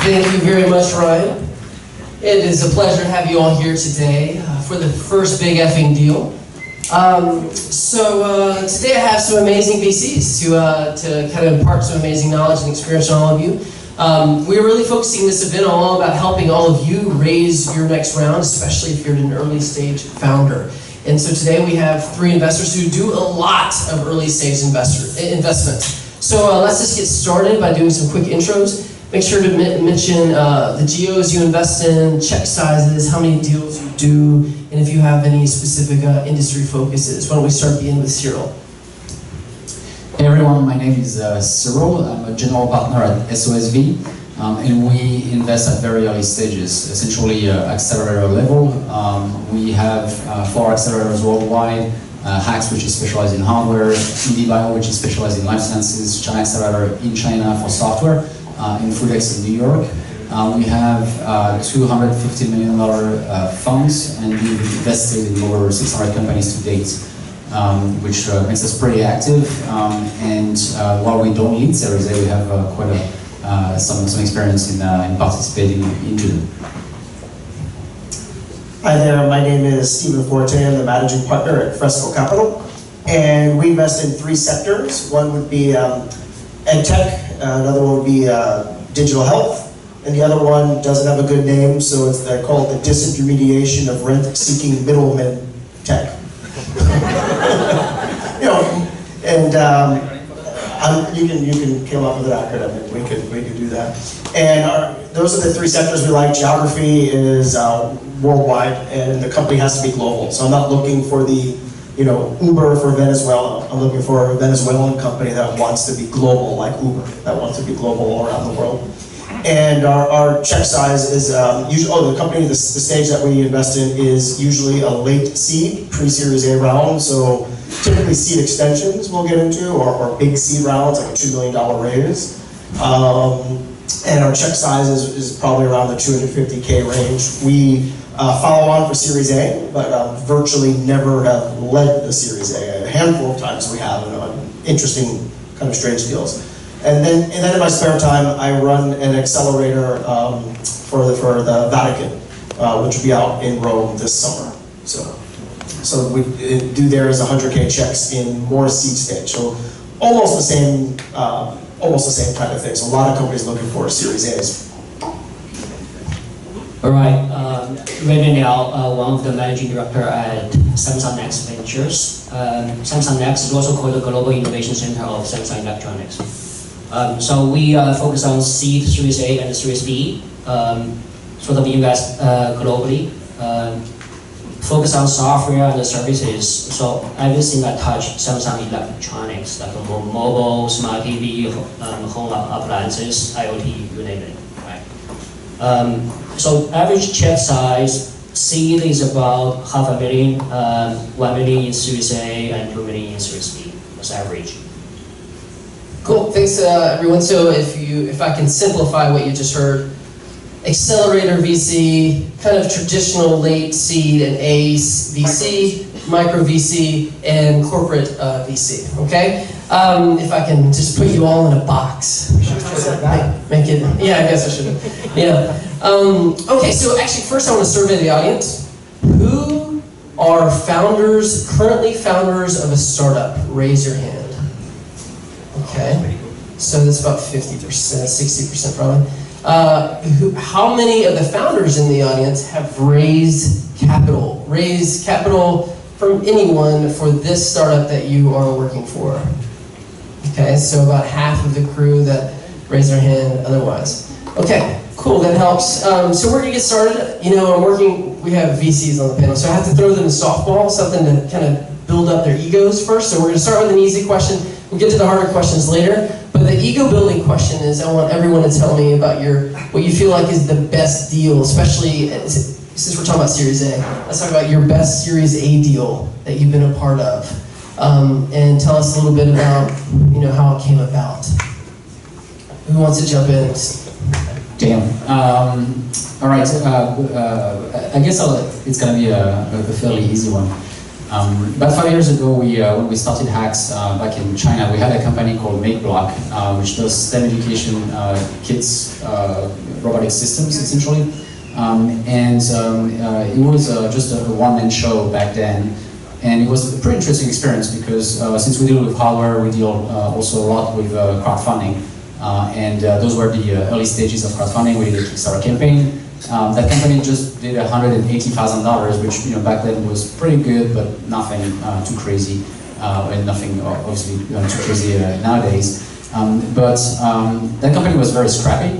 Thank you very much, Ryan. It is a pleasure to have you all here today for the first big effing deal. Today I have some amazing VCs to kind of impart some amazing knowledge and experience on all of you. We're really focusing this event all about helping all of you raise your next round, especially if you're an early stage founder. And so today we have 3 investors who do a lot of early stage investment. So let's just get started by doing some quick intros. Make sure to mention the geos you invest in, check sizes, how many deals you do, and if you have any specific industry focuses. Why don't we start at the end with Cyril? Hey everyone, my name is Cyril. I'm a general partner at SOSV, and we invest at very early stages, essentially accelerator level. We have 4 accelerators worldwide, Hacks, which is specialized in hardware, Innovator, which is specialized in life sciences, China Accelerator in China for software, in Fresco in New York. We have $250 million funds, and we've invested in over 600 companies to date, which makes us pretty active. While we don't lead Series A, we have quite some experience in participating into them. Hi there, my name is Forte. I'm the managing partner at Fresco Capital, and we invest in 3 sectors. One would be EdTech, another one would be digital health, and the other one doesn't have a good name, so they're called the disintermediation of rent-seeking middlemen tech. You can come up with an acronym. We could do that. And those are the 3 sectors we like. Geography is worldwide, and the company has to be global. So I'm not looking for the Uber for Venezuela. I'm looking for a Venezuelan company that wants to be global, like Uber, that wants to be global all around the world. And our check size is usually, the company, the stage that we invest in is usually a late seed, pre-Series A round. So typically seed extensions we'll get into, or big seed rounds, like a $2 million raise. And our check size is probably around the 250K range. We follow on for Series A, but virtually never have led the Series A. A handful of times we have interesting, kind of strange deals. And then in my spare time, I run an accelerator for the Vatican, which will be out in Rome this summer. So we do there is 100K checks in more seed stage. So almost the same kind of thing. So a lot of companies looking for Series A's. All right, Raymond Liao, one of the managing director at Samsung Next Ventures. Samsung Next is also called the Global Innovation Center of Samsung Electronics. So we focus on seed, Series A, and Series B. Sort of invest globally. Focus on software and services. So everything that touch Samsung Electronics, like mobile, smart TV, home appliances, IoT, you name it. Right? So average check size, seed is about $500,000, 1 million in Series A, and 2 million in Series B. That's average. Cool, thanks everyone. So if I can simplify what you just heard, accelerator VC, kind of traditional late seed and A VC, micro VC, and corporate VC, okay? If I can just put you all in a box. Make it, yeah, I guess I should. Yeah. Okay, so actually first I want to survey the audience. Who are currently founders of a startup? Raise your hand. Okay, so that's about 50%, 60% probably. How many of the founders in the audience have raised capital? Raised capital from anyone for this startup that you are working for? Okay, so about half of the crew that raised their hand otherwise. Okay, cool, that helps. So we're gonna get started. We have VCs on the panel, so I have to throw them a softball, something to kind of build up their egos first. So we're gonna start with an easy question. We'll get to the harder questions later. But the ego building question is, I want everyone to tell me about what you feel like is the best deal, especially since we're talking about Series A. Let's talk about your best Series A deal that you've been a part of. And tell us a little bit about how it came about. Who wants to jump in? Damn. All right. I guess it's going to be a fairly easy one. About 5 years ago, when we started Hacks back in China, we had a company called MakeBlock, which does STEM education kits, robotic systems, essentially. It was just a one-man show back then. And it was a pretty interesting experience because since we deal with hardware, we deal also a lot with crowdfunding. Those were the early stages of crowdfunding. We did a Kickstarter campaign. That company just did $180,000, which back then was pretty good, but nothing too crazy, and nothing obviously too crazy nowadays. That company was very scrappy,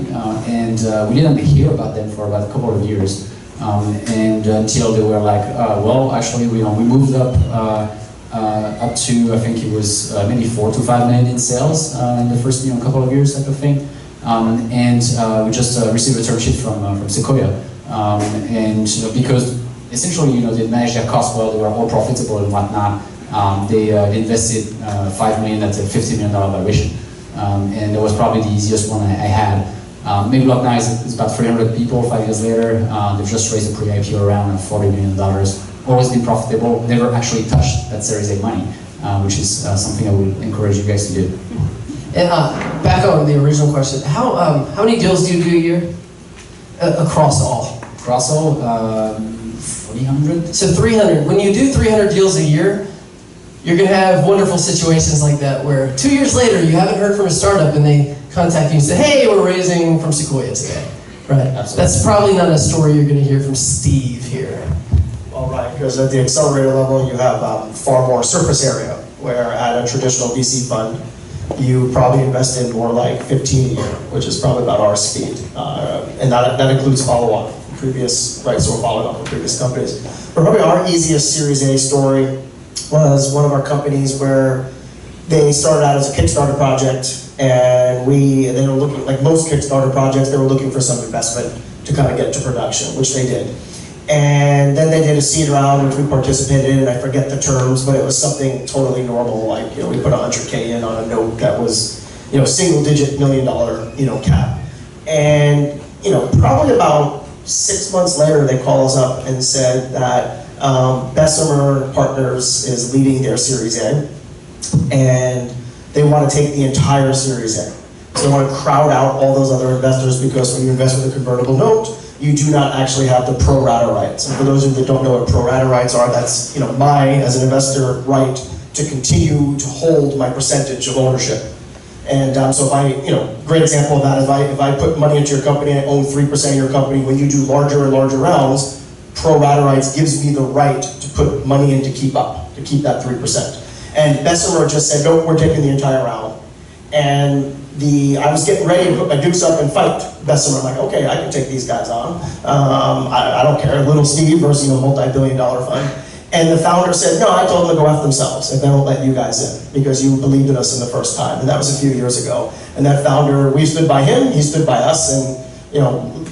and we didn't hear about them for about a couple of years, until they were like, well, actually, we moved up to, I think it was maybe 4 to 5 million in sales in the first couple of years, type of thing. We just received a term sheet from Sequoia, because essentially, they managed their costs well, they were all profitable and whatnot. They invested $5 million at a $50 million valuation, and that was probably the easiest one I had. MakeBlock now is about 300 people 5 years later. They've just raised a pre-IPO round of $40 million. Always been profitable, never actually touched that Series A money, which is something I would encourage you guys to do. And back on the original question, how many deals do you do a year? Across all? Across all, 300. So 300. When you do 300 deals a year, you're going to have wonderful situations like that where 2 years later you haven't heard from a startup and they contact you and say, hey, we're raising from Sequoia today. Right. Absolutely. That's probably not a story you're going to hear from Steve here. All right, because at the accelerator level, you have far more surface area, where at a traditional VC fund, you probably invest in more like 15 a year, which is probably about our speed. And that includes follow-on, previous rights or following up with previous companies. But probably our easiest Series A story was one of our companies where they started out as a Kickstarter project, and they were looking, like most Kickstarter projects, they were looking for some investment to kind of get to production, which they did. And then they did a seed round, which we participated in, and I forget the terms, but it was something totally normal, like, we put $100K in on a note that was, single-digit $1 million, cap. And, probably about 6 months later, they called us up and said that Bessemer Partners is leading their Series A, and they want to take the entire Series A. So they want to crowd out all those other investors, because when you invest with a convertible note, you do not actually have the pro rata rights. And for those of you that don't know what pro rata rights are, that's my, as an investor, right to continue to hold my percentage of ownership. And so if I, great example of that, if I put money into your company and I own 3% of your company, when you do larger and larger rounds, pro rata rights gives me the right to put money in to keep that 3%. And Bessemer just said, nope, we're taking the entire round. And I was getting ready to put my dukes up and fight Bessemer. I'm like, okay, I can take these guys on. I don't care. Little Steve versus multi-billion-dollar fund. And the founder said, no, I told them to go F themselves if they don't let you guys in, because you believed in us in the first time. And that was a few years ago. And that founder, we stood by him, he stood by us, and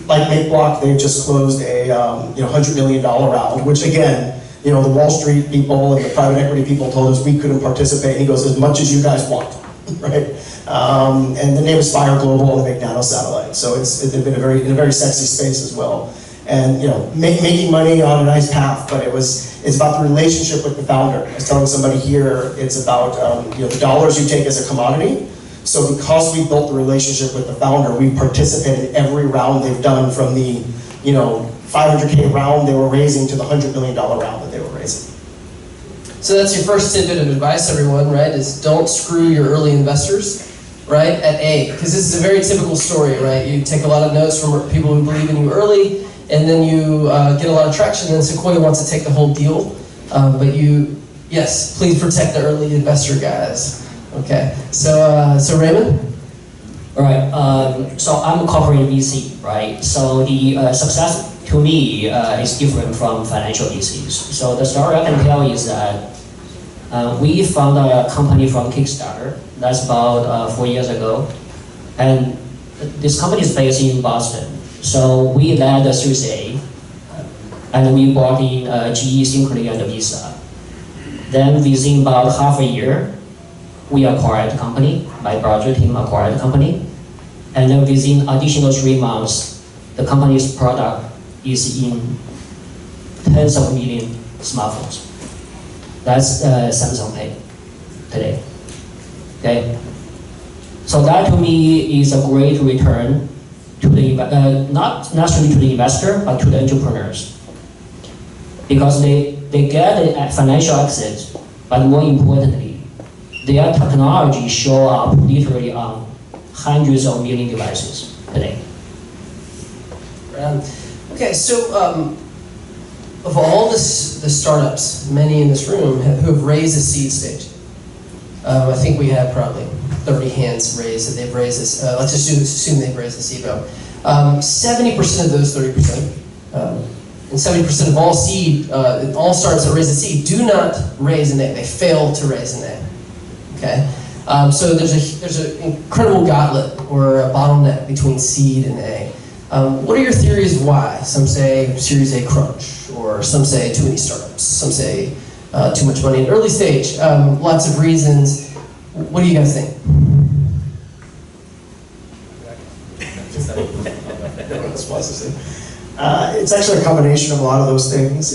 like MakeBlock, they just closed a $100 million round, which again, the Wall Street people and the private equity people told us we couldn't participate. And he goes, as much as you guys want, right? And the name is Fire Global, and they make nano satellites. So they've been in a very sexy space as well. And making money on a nice path, but it's about the relationship with the founder. I was telling somebody here, it's about the dollars you take as a commodity. So because we built the relationship with the founder, we participated in every round they've done, from the 500K round they were raising to the $100 million round that they were raising. So that's your first tidbit of advice, everyone, right? Is don't screw your early investors, right? At A, because this is a very typical story, right? You take a lot of notes from people who believe in you early, and then you get a lot of traction, and then Sequoia wants to take the whole deal. But yes, please protect the early investor guys. Okay, so Raymond? All right, so I'm a corporate VC, right? So the success to me is different from financial VCs. So the story I can tell is that we found a company from Kickstarter. That's about 4 years ago. And this company is based in Boston. So we led the Series A, and we brought in GE, Synchrony, and Visa. Then within about half a year, we acquired the company. My project team acquired the company. And then within additional 3 months, the company's product is in tens of million smartphones. That's Samsung Pay today. Okay, so that to me is a great return to the not necessarily to the investor, but to the entrepreneurs, because they get a financial exit, but more importantly, their technology show up literally on hundreds of million devices today. Okay, so of all the startups, many in this room who have raised a seed stage, I think we have probably 30 hands raised that they've raised this. Let's assume they've raised a seed round. 70% of those 30%, and 70% of all seed, all startups that raise a seed do not raise an A. They fail to raise an A. Okay, so there's an incredible gauntlet or a bottleneck between seed and A. What are your theories why? Some say Series A crunch, or some say too many startups, some say too much money in early stage. Lots of reasons. What do you guys think? It's actually a combination of a lot of those things.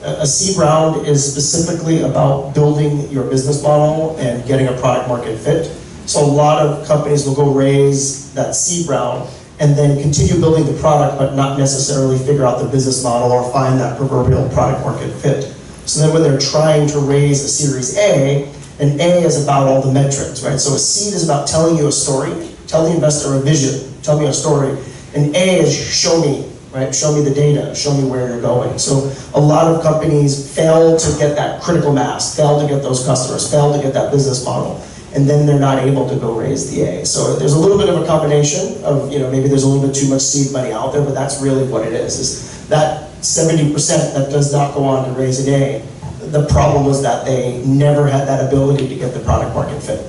A seed round is specifically about building your business model and getting a product market fit. So a lot of companies will go raise that seed round and then continue building the product, but not necessarily figure out the business model or find that proverbial product market fit. So then when they're trying to raise a Series A, an A is about all the metrics, right? So a seed is about telling you a story, tell the investor a vision, tell me a story. An A is show me, right? Show me the data, show me where you're going. So a lot of companies fail to get that critical mass, fail to get those customers, fail to get that business model, and then they're not able to go raise the A. So there's a little bit of a combination of, maybe there's a little bit too much seed money out there, but that's really what it is that 70% that does not go on to raise an A. The problem was that they never had that ability to get the product market fit.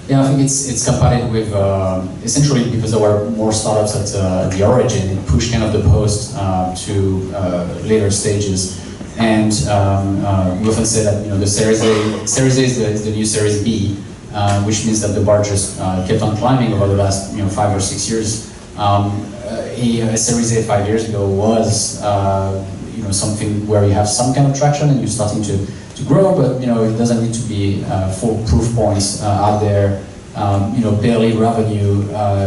Yeah, I think it's combined with essentially because there were more startups at the origin, it pushed kind of the post to later stages. And we often say that the Series A is the new Series B, which means that the bar just kept on climbing over the last 5 or 6 years. A Series A 5 years ago was something where you have some kind of traction and you're starting to grow, but it doesn't need to be full proof points out there. Barely revenue,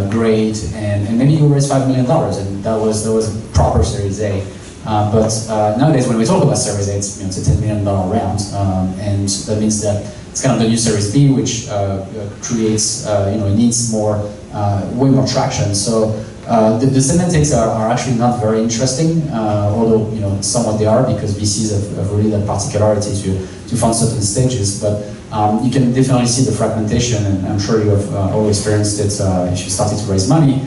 great, and maybe you raise $5 million, and that was a proper Series A. But nowadays, when we talk about Series A, it's a $10 million round, and that means that it's kind of the new Series B, which creates, it needs more, way more traction. So the semantics are actually not very interesting, although somewhat they are, because VCs have really that particularity to fund certain stages. But you can definitely see the fragmentation, and I'm sure you have all experienced it if you started to raise money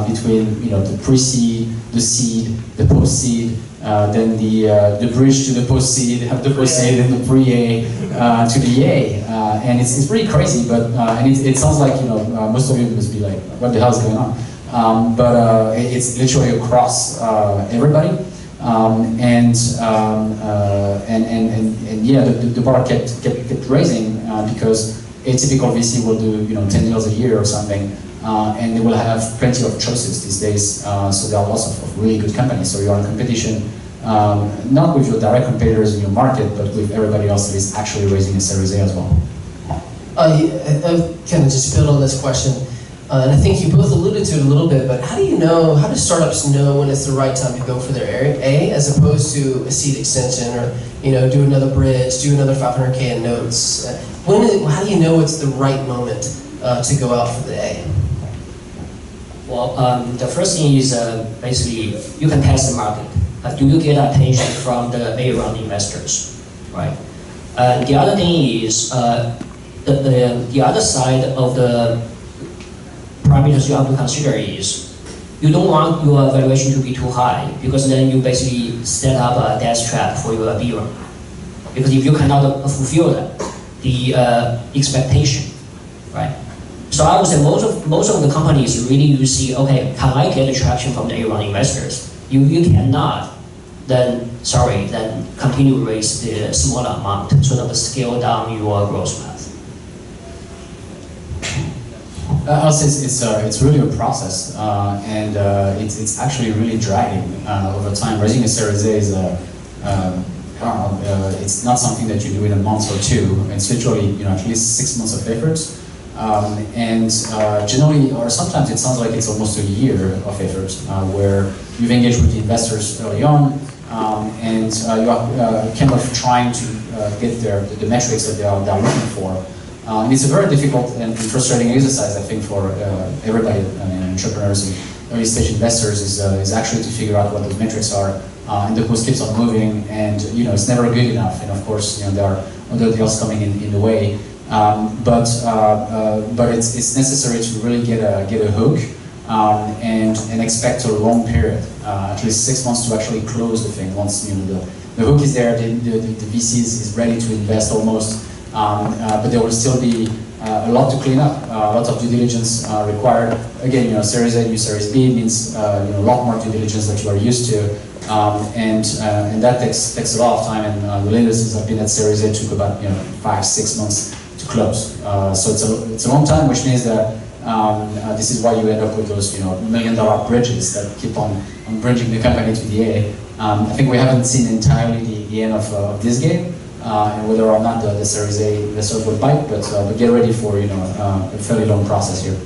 between the pre-seed, the seed, the post-seed, then the bridge to the post-seed, the post-seed, and the pre-A to the A, and it's pretty crazy. But and it sounds like most of you must be like, what the hell is going on? But it's literally across everybody, and yeah, the bar kept raising because a typical VC will do 10 deals a year or something, and they will have plenty of choices these days. So there are lots of really good companies. So you are in competition, not with your direct competitors in your market, but with everybody else that is actually raising a Series A as well. I kind of just build on this question. And I think you both alluded to it a little bit, but how do startups know when it's the right time to go for their A as opposed to a seed extension or, do another bridge, do another 500K in notes? How do you know it's the right moment to go out for the A? Well, the first thing is basically you can test the market. Do you get attention from the A round investors, right? The other thing is the other side of the parameters you have to consider is you don't want your valuation to be too high, because then you basically set up a death trap for your B round. Because if you cannot fulfill the expectation, right? So I would say most of the companies really you see, okay, can I get the traction from the A round investors? You cannot, then continue to raise the smaller amount, sort of scale down your growth path. I'll say it's really a process, and it's actually really dragging over time. Raising a Series A is it's not something that you do in a month or two. It's literally at least 6 months of effort. Generally, or sometimes it sounds like it's almost a year of effort where you've engaged with the investors early on, and you are kind of trying to get the metrics that they're looking for. And it's a very difficult and frustrating exercise, I think, for everybody, entrepreneurs and early stage investors, is actually to figure out what those metrics are. And the post keeps on moving, and it's never good enough. And of course, there are other deals coming in the way. But it's necessary to really get a hook and expect a long period, at least 6 months to actually close the thing. Once the hook is there, the VC is ready to invest almost, but there will still be a lot to clean up, lots of due diligence required. Again, Series A to Series B means a lot more due diligence that you are used to, and that takes a lot of time. And the latest is I've been at Series A took about 5-6 months to close. So it's a long time, which means that this is why you end up with those $1 million bridges that keep on bridging the company to the A. I think we haven't seen entirely the end of this game, and whether or not the Series A investors will bite, but get ready for a fairly long process here.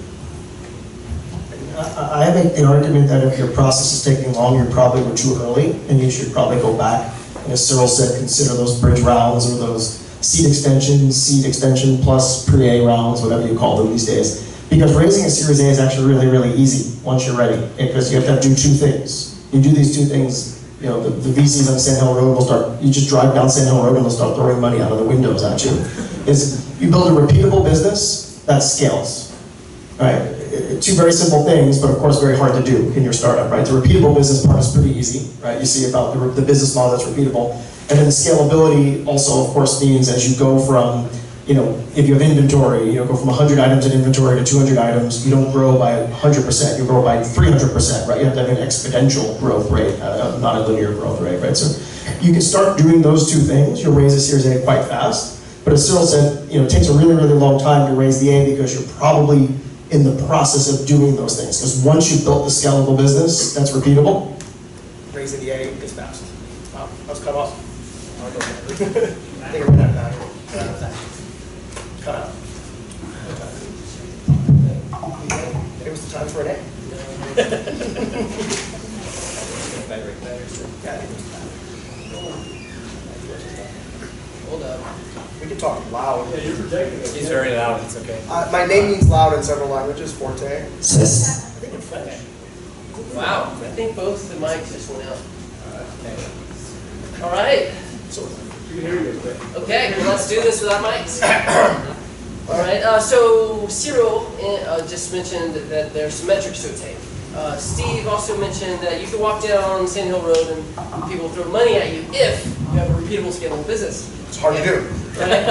I make the argument that if your process is taking long, you probably were too early, and you should probably go back. And as Cyril said, consider those bridge rounds or those seed extension plus pre-A rounds, whatever you call them these days. Because raising a Series A is actually really, really easy once you're ready. Because you have to do two things. You do these two things, the VCs on Sand Hill Road will start, you just drive down Sand Hill Road and they'll start throwing money out of the windows at you. Is you build a repeatable business that scales, right? Two very simple things, but of course very hard to do in your startup, right? The repeatable business part is pretty easy, right? You see about the business model that's repeatable. And then the scalability also, of course, means as you go from, if you have inventory, go from 100 items in inventory to 200 items, you don't grow by 100%, you grow by 300%, right? You have to have an exponential growth rate, not a linear growth rate, right? So you can start doing those two things. You'll raise a Series A quite fast. But as Cyril said, it takes a really, really long time to raise the A because you're probably in the process of doing those things. Because once you've built the scalable business that's repeatable, raising the A is fast. Wow, that was cut off. I think I ran out of battery. Cut out. It was the time for an A. Hold up. We can talk loud. Yeah, you're protecting it. He's very loud, it's okay. My name means loud in several languages, Forte. I think in French. Wow, I think both the mics just went out. All right. You can hear you okay. Okay, well, let's do this without mics. All right, so Cyril just mentioned that there's some metrics to attain. Steve also mentioned that you can walk down Sand Hill Road and people throw money at you if you have a repeatable, scalable business. It's hard to do. Right?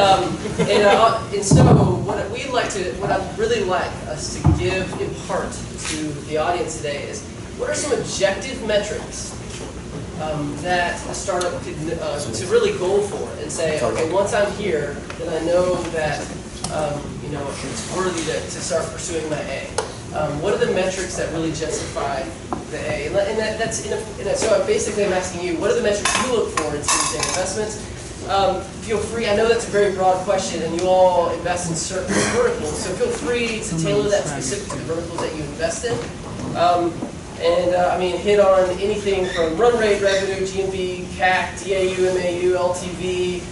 And so what I'd really like us to impart to the audience today is, what are some objective metrics that a startup could to really go for and say, okay, once I'm here, then I know that it's worthy to start pursuing my A. What are the metrics that really justify the A? And so basically I'm asking you, what are the metrics you look for in Series A investments? Feel free, I know that's a very broad question and you all invest in certain verticals, so feel free to tailor that specific to the verticals that you invest in. Hit on anything from run rate, revenue, GMV, CAC, DAU, MAU, LTV,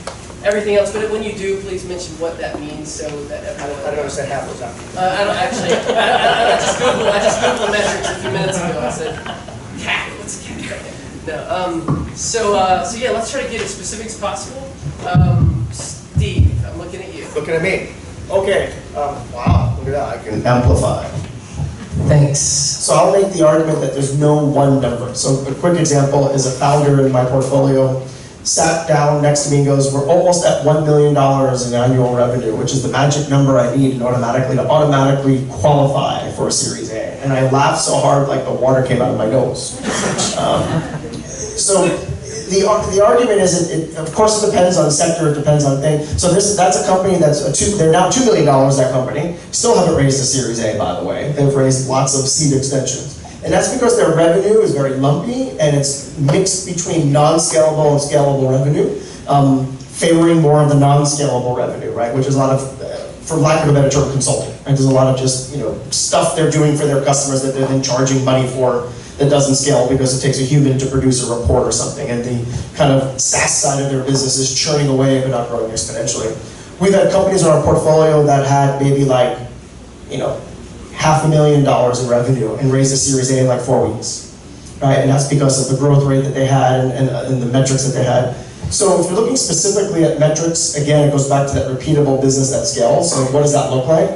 everything else. But when you do, please mention what that means so that everyone... I don't understand half what's happening. I don't actually... I just Googled metrics a few minutes ago. I said, CAC, what's CAC? No. So yeah, let's try to get as specific as possible. Steve, I'm looking at you. Looking at me. Okay. Wow, look at that. I can amplify. Thanks. So I'll make the argument that there's no one number. So a quick example is a founder in my portfolio sat down next to me and goes, we're almost at $1 million in annual revenue, which is the magic number I need to automatically qualify for a Series A. And I laughed so hard like the water came out of my nose. So the argument is, of course it depends on sector, it depends on thing. So that's a company they're now $2 million, that company. Still haven't raised a Series A, by the way. They've raised lots of seed extensions. And that's because their revenue is very lumpy and it's mixed between non-scalable and scalable revenue. favoring more of the non-scalable revenue, right? Which is a lot of, for lack of a better term, consulting. Right? There's a lot of just stuff they're doing for their customers that they're then charging money for that doesn't scale because it takes a human to produce a report or something. And the kind of SaaS side of their business is churning away but not growing exponentially. We've had companies in our portfolio that had maybe like, $500,000 in revenue and raised a Series A in like 4 weeks, right? And that's because of the growth rate that they had and the metrics that they had. So if you're looking specifically at metrics, again, it goes back to that repeatable business that scales. So what does that look like?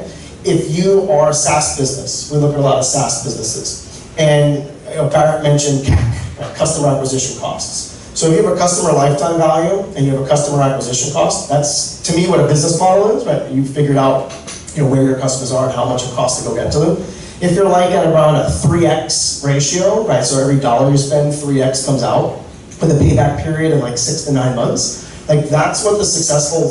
If you are a SaaS business, we look at a lot of SaaS businesses, and Barrett mentioned CAC, right? Customer acquisition costs. So if you have a customer lifetime value and you have a customer acquisition cost, that's to me what a business model is, right? You figured out where your customers are and how much it costs to go get to them. If you're like at around a 3x ratio, right? So every dollar you spend, 3x comes out with a payback period of like 6 to 9 months. Like that's what the successful,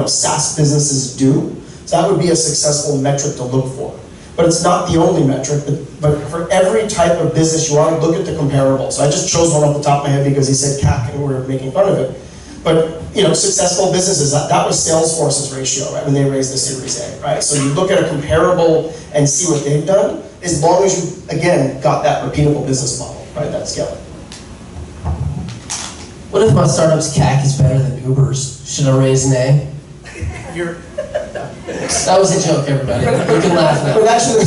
SaaS businesses do. So that would be a successful metric to look for. But it's not the only metric, but for every type of business you want to look at the comparables. So I just chose one off the top of my head because he said CAC and we're making fun of it. But successful businesses, that was Salesforce's ratio, right, when they raised the Series A, right? So you look at a comparable and see what they've done, as long as you, again, got that repeatable business model, right, that scaling. What if my startup's CAC is better than Uber's? Should I raise an A? That was a joke, everybody. You can laugh now. But actually,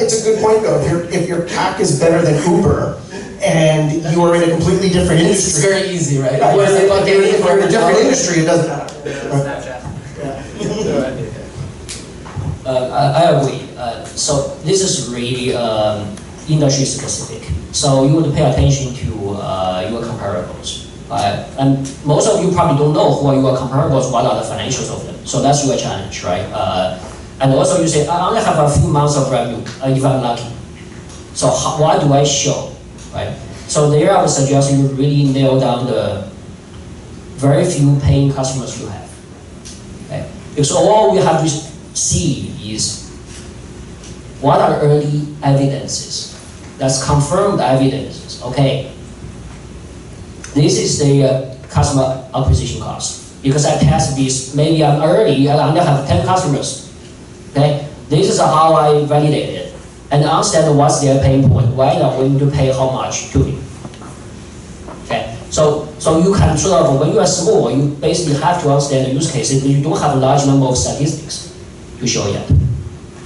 it's a good point though. If your CAC is better than Uber, and you are in a completely different It's industry. very easy, right? Right. What is it, like If you're in a different industry, it doesn't matter. Snapchat. I agree. So this is really industry specific. So you would pay attention to your comparables. And most of you probably don't know who are your comparables, what are the financials of them. So that's your challenge, right? And also you say, I only have a few months of revenue, if I'm lucky. So what do I show, right? So there I would suggest you really nail down the very few paying customers you have. Okay? Because all we have to see is what are early evidences. That's confirmed evidences. Okay, this is the customer acquisition cost. Because I test this, maybe I'm early, I only have 10 customers. Okay, this is how I validate it. And understand what's their pain point, why they're willing to pay how much to me. Okay, so you can sort of, when you are small, you basically have to understand the use cases, but you don't have a large number of statistics to show yet.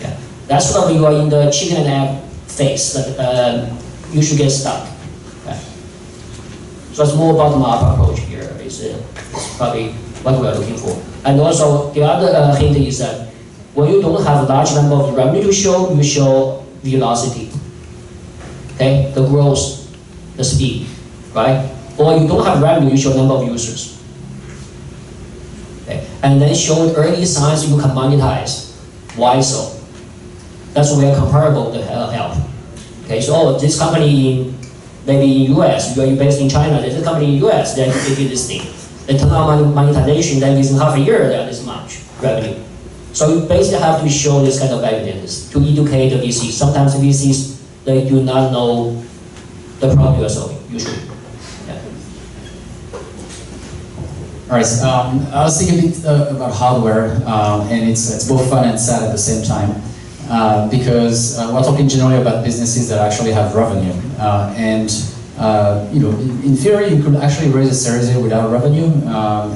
Yeah. That's sort of you are in the chicken and egg phase that you should get stuck. Okay. So it's more bottom-up approach here. It's probably what we are looking for. And also the other hint is that when you don't have a large number of revenue to show, you show velocity. Okay, the growth, the speed, right? Or you don't have revenue, you show number of users. Okay, and then show early signs you can monetize. Why so? That's where comparable to help. Okay, so this company maybe in US, you are based in China, there's a company in US, then they did this thing. They turn on monetization, then within half a year, they have this much revenue. So you basically have to show this kind of evidence to educate the VCs. Sometimes VCs, they do not know the problem you are solving, usually. Yeah. All right, I was thinking a bit about hardware, and it's both fun and sad at the same time, because we're talking generally about businesses that actually have revenue, and in theory, you could actually raise a Series A without revenue,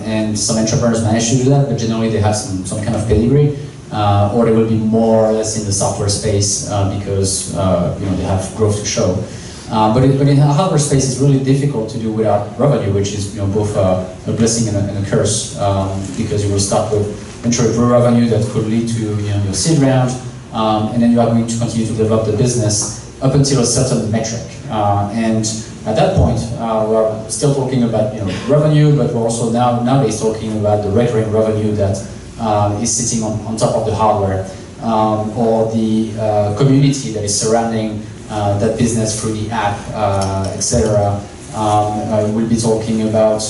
and some entrepreneurs manage to do that, but generally they have some kind of pedigree, or they will be more or less in the software space because they have growth to show. But in the hardware space, it's really difficult to do without revenue, which is both a blessing and a curse, because you will start with venture revenue that could lead to your seed round, and then you are going to continue to develop the business up until a certain metric. And at that point, we're still talking about revenue, but we're also nowadays talking about the recurring revenue that is sitting on top of the hardware, or the community that is surrounding that business through the app, etc. We'll be talking about,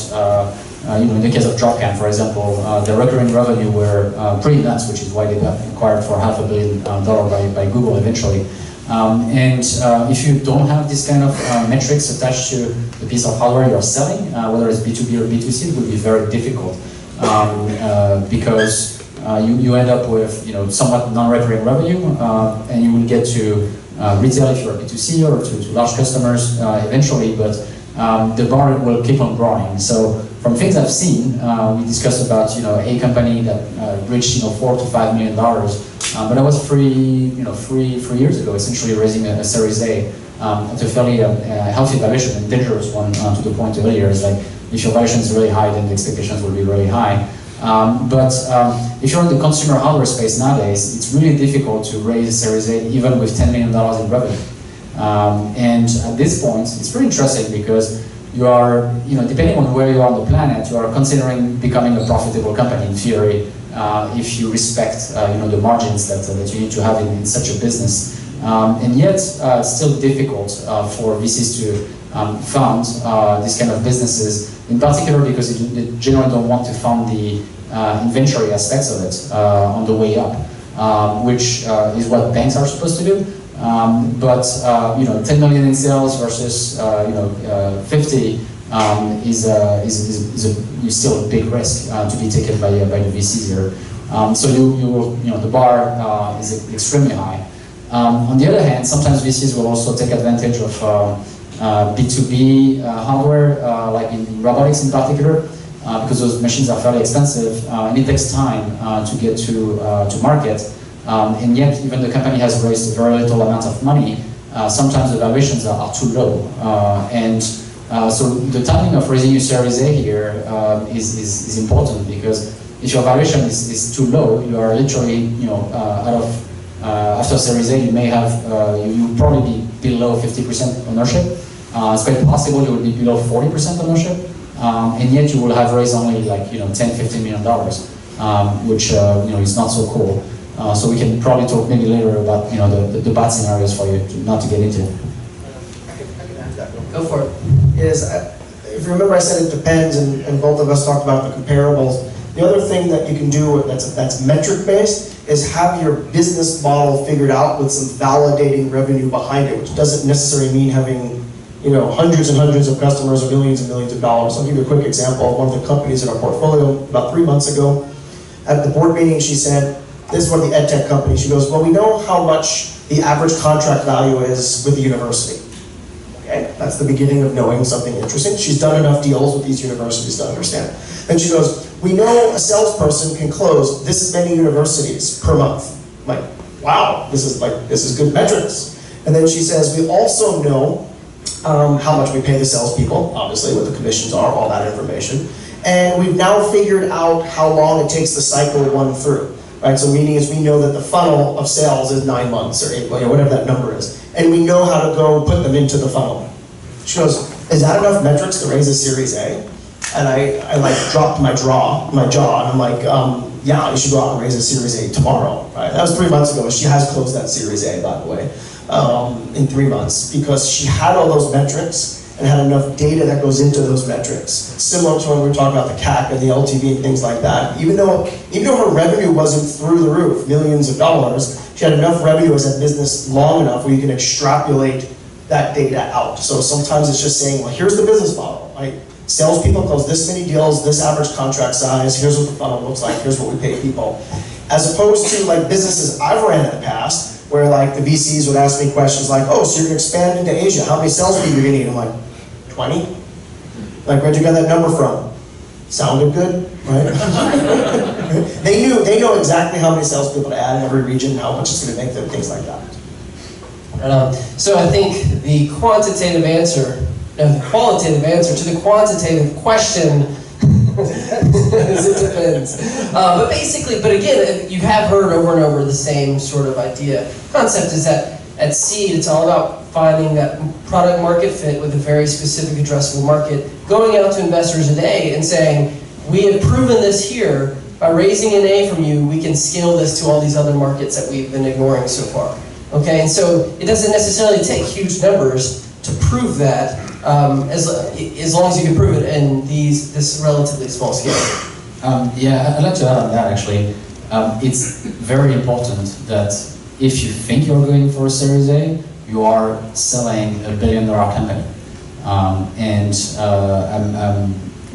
in the case of Dropcam, for example, the recurring revenue were pretty nuts, which is why they got acquired for $500 million by Google eventually. If you don't have this kind of metrics attached to the piece of hardware you're selling, whether it's B2B or B2C, it would be very difficult because you end up with somewhat non-recurring revenue, and you will get to retail if you're B2C or to large customers eventually, but the bar will keep on growing. So from things I've seen, we discussed about a company that reached $4 to $5 million, but that was three years ago, essentially raising a Series A at a fairly healthy valuation, and dangerous one to the point earlier is like if your valuation is really high, then the expectations will be really high. But if you're in the consumer hardware space nowadays, it's really difficult to raise a Series A even with $10 million in revenue. And at this point, it's pretty interesting because you are, depending on where you are on the planet, you are considering becoming a profitable company in theory if you respect, the margins that you need to have in such a business. And yet, it's still difficult for VCs to fund these kind of businesses, in particular because they generally don't want to fund the inventory aspects of it on the way up, which is what banks are supposed to do. But 10 million in sales versus 50 is still a big risk to be taken by the VCs here. So the bar is extremely high. On the other hand, sometimes VCs will also take advantage of B2B hardware, like in robotics in particular, because those machines are fairly expensive and it takes time to get to market. And yet, even the company has raised a very little amount of money, sometimes the valuations are too low. So the timing of raising your Series A here is important, because if your valuation is too low, you are literally, after Series A, you may have, you'll probably be below 50% ownership. It's quite possible you will be below 40% ownership, and yet you will have raised only like, $10, $15 million, which, is not so cool. So we can probably talk maybe later about, the bad scenarios for you not to get into. I can answer that. Go for it. If you remember, I said it depends, and both of us talked about the comparables. The other thing that you can do that's metric-based is have your business model figured out with some validating revenue behind it, which doesn't necessarily mean having hundreds and hundreds of customers or millions and millions of dollars. I'll give you a quick example of one of the companies in our portfolio. About 3 months ago, at the board meeting, she said, this is one of the ed tech companies. She goes, well, we know how much the average contract value is with the university. Okay, that's the beginning of knowing something interesting. She's done enough deals with these universities to understand. And she goes, we know a salesperson can close this many universities per month. I'm like, wow, this is good metrics. And then she says, we also know how much we pay the salespeople, obviously what the commissions are, all that information. And we've now figured out how long it takes the cycle one through. Right, so meaning is we know that the funnel of sales is 9 months or 8, whatever that number is, and we know how to go put them into the funnel. She goes, is that enough metrics to raise a Series A? And I like dropped my jaw, and I'm like, yeah, you should go out and raise a Series A tomorrow. Right? That was 3 months ago. She has closed that Series A, by the way, in 3 months, because she had all those metrics and had enough data that goes into those metrics. Similar to when we were talking about the CAC and the LTV and things like that. Even though her revenue wasn't through the roof, millions of dollars, she had enough revenue as a business long enough where you can extrapolate that data out. So sometimes it's just saying, well, here's the business model, right? Salespeople close this many deals, this average contract size, here's what the funnel looks like, here's what we pay people. As opposed to like businesses I've ran in the past, where like the VCs would ask me questions like, oh, so you're gonna expand into Asia, how many salespeople are you gonna need? I'm like, 20? Like, where'd you get that number from? Sounded good, right? They know exactly how many salespeople to add in every region, how much it's gonna make them, things like that. So I think the qualitative answer to the quantitative question is it depends. But again, you have heard over and over the same sort of idea. Concept is that at seed, it's all about finding that product market fit with a very specific addressable market, going out to investors today and saying, we have proven this here, by raising an A from you, we can scale this to all these other markets that we've been ignoring so far. Okay, and so it doesn't necessarily take huge numbers to prove that, as long as you can prove it in this relatively small scale. Yeah, I'd like to add on that actually. It's very important that if you think you're going for a Series A, you are selling a $1 billion company. I'm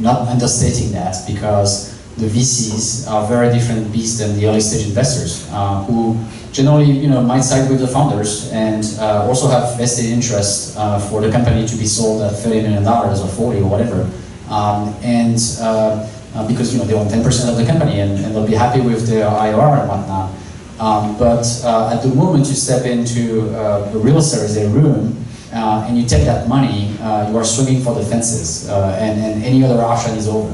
not understating that, because the VCs are very different beasts than the early stage investors, who generally, might side with the founders and also have vested interest for the company to be sold at $30 million or 40 or whatever, because they own 10% of the company and they'll be happy with their IRR and whatnot. But at the moment you step into the real Series A room and you take that money, you are swinging for the fences, and any other option is over.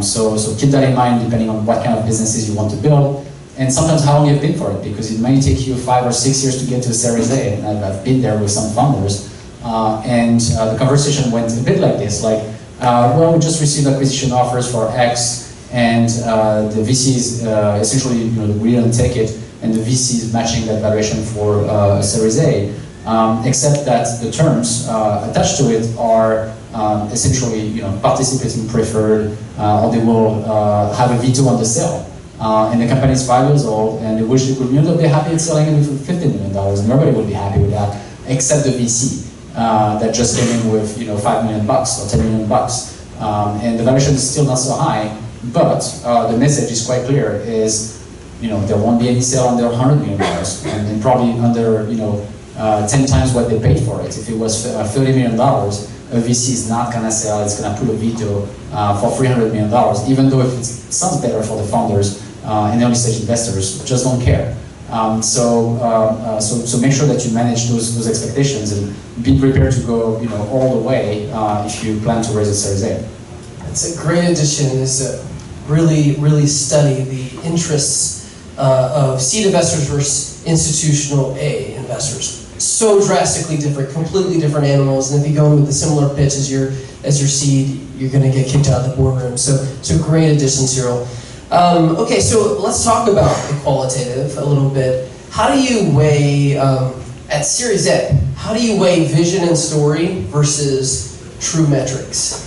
So keep that in mind, depending on what kind of businesses you want to build, and sometimes how long you've been for it, because it may take you 5 or 6 years to get to a Series A. And I've been there with some founders, and the conversation went a bit like this, like, well, we just received acquisition offers for X, and the VCs essentially, we didn't take it, and the VC is matching that valuation for a Series A, except that the terms attached to it are essentially, participating preferred, or they will have a veto on the sale. And the company is 5 years old, and they wish they could, they'll be happy at selling it for $15 million, and nobody will be happy with that, except the VC that just came in with, $5 million or $10 million, and the valuation is still not so high. But the message is quite clear: is there won't be any sale under $100 million, and probably under 10 times what they paid for it. If it was $30 million, a VC is not going to sell. It's going to put a veto for $300 million, even though if it sounds better for the founders and early stage investors, just don't care. So make sure that you manage those expectations and be prepared to go all the way if you plan to raise a Series A. It's a great addition, is to really study the interests of seed investors versus institutional A investors. So drastically different, completely different animals, and if you go in with a similar pitch as your seed, you're going to get kicked out of the boardroom. So great addition, Cyril. Okay, so let's talk about the qualitative a little bit. How do you weigh, at Series A, how do you weigh vision and story versus true metrics?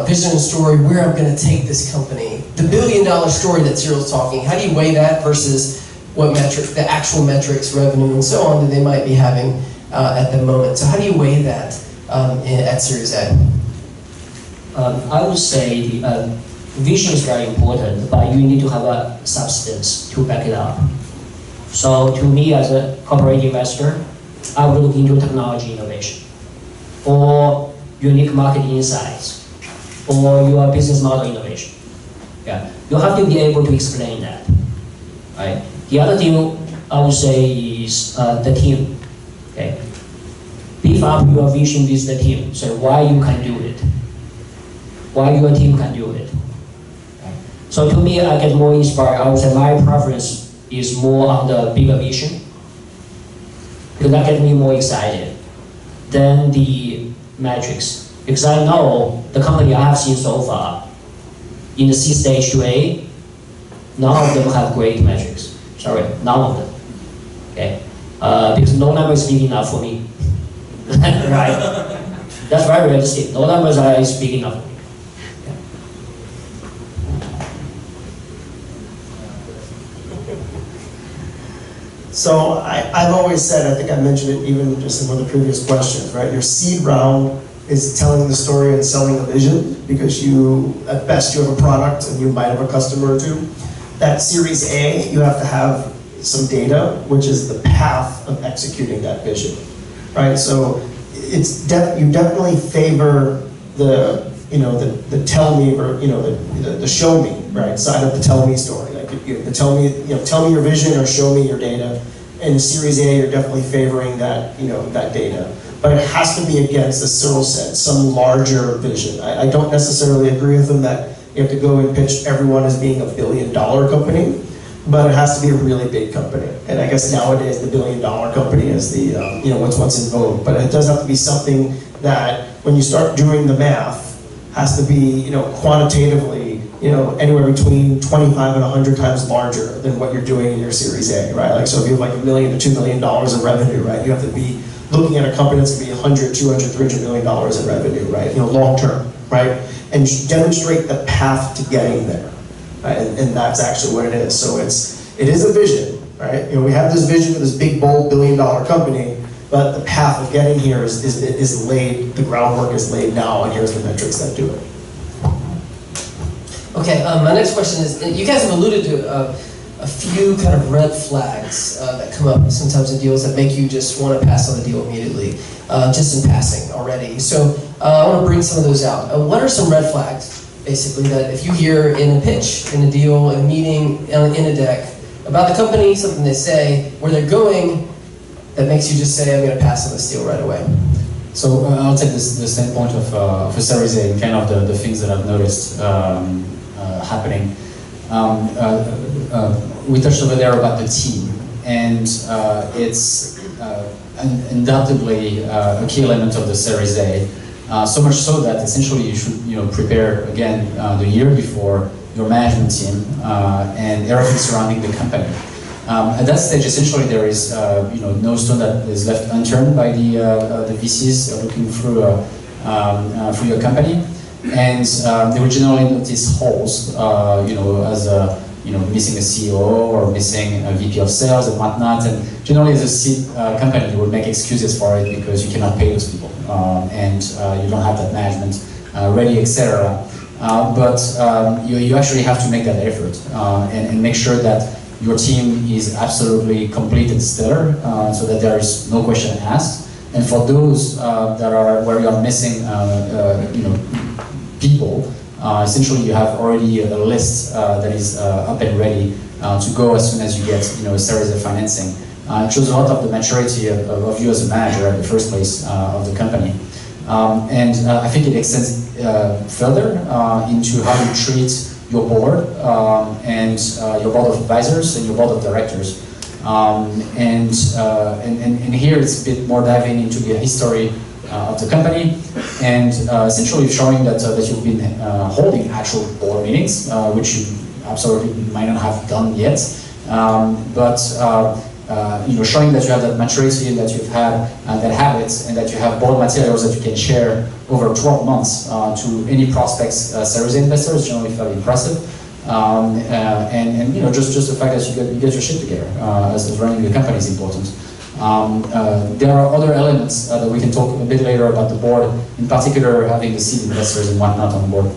Vision and story, where I'm going to take this company. The $1 billion story that Cyril's talking, how do you weigh that versus what metric, the actual metrics, revenue, and so on that they might be having at the moment? So how do you weigh that at Series A? I would say the vision is very important, but you need to have a substance to back it up. So to me, as a corporate investor, I would look into technology innovation, or unique market insights, or your business model innovation. Yeah, you have to be able to explain that, right? The other thing I would say is the team. Okay, beef up your vision with the team. So why you can do it, why your team can do it. Okay. So to me, I get more inspired. I would say my preference is more on the bigger vision, because that gets me more excited than the metrics. Because I know the company I have seen so far, in the C stage to A, none of them have great metrics. Sorry, none of them. Okay, because no number is big enough for me. Right? That's very realistic. No numbers are big enough for me. Yeah. So I've always said, I think I mentioned it even just in one of the previous questions, right? Your seed round is telling the story and selling a vision, because at best you have a product and you might have a customer or two. That Series A, you have to have some data, which is the path of executing that vision, right? So it's you definitely favor the tell me, or the show me, right, side of the tell me story. Like the tell me your vision or show me your data. In Series A, you're definitely favoring that that data. But it has to be against, as Cyril said, some larger vision. I don't necessarily agree with him that you have to go and pitch everyone as being a $1 billion company, but it has to be a really big company. And I guess nowadays the $1 billion company is the what's in vogue. But it does have to be something that, when you start doing the math, has to be quantitatively anywhere between 25 and 100 times larger than what you're doing in your Series A, right? Like, so if you have like $1 million to $2 million in revenue, right, you have to be looking at a company that's going to be $100, $200, $300 million in revenue, right? Long term, right? And demonstrate the path to getting there, right? And that's actually what it is. So it is a vision, right? You know, we have this vision of this big, bold, billion-dollar company, but the path of getting here is laid, the groundwork is laid now, and here's the metrics that do it. Okay, my next question is, you guys have alluded to a few kind of red flags that come up sometimes in deals that make you just want to pass on the deal immediately, just in passing already. So I want to bring some of those out. What are some red flags, basically, that if you hear in a pitch, in a deal, in a meeting, in a deck, about the company, something they say, where they're going, that makes you just say, I'm going to pass on this deal right away? So I'll take the standpoint of a Series A, kind of the things that I've noticed happening. We touched over there about the team, and it's undoubtedly a key element of the Series A. So much so that essentially you should prepare again the year before your management team and everything surrounding the company. At that stage, essentially, there is no stone that is left unturned by the VCs looking through your company, and they will generally notice holes, as missing a CEO or missing a VP of sales and whatnot. And generally, as a seed company, you will make excuses for it because you cannot pay those people, and you don't have that management ready, etc. But you actually have to make that effort and make sure that your team is absolutely complete and stellar, so that there is no question asked. And for those that are where you are missing, people, essentially you have already a list that is up and ready to go as soon as you get a series of financing. It shows a lot of the maturity of you as a manager at the first place of the company. And I think it extends further into how you treat your board and your board of advisors and your board of directors. And here it's a bit more diving into the history of the company and essentially showing that you've been holding actual board meetings, which you absolutely might not have done yet, but showing that you have that maturity and that you've had that habit and that you have board materials that you can share over 12 months to any prospects, Series A investors, generally fairly impressive. And just the fact that you get your shit together as running the company is important. There are other elements that we can talk a bit later about the board, in particular having the seed investors and whatnot on board.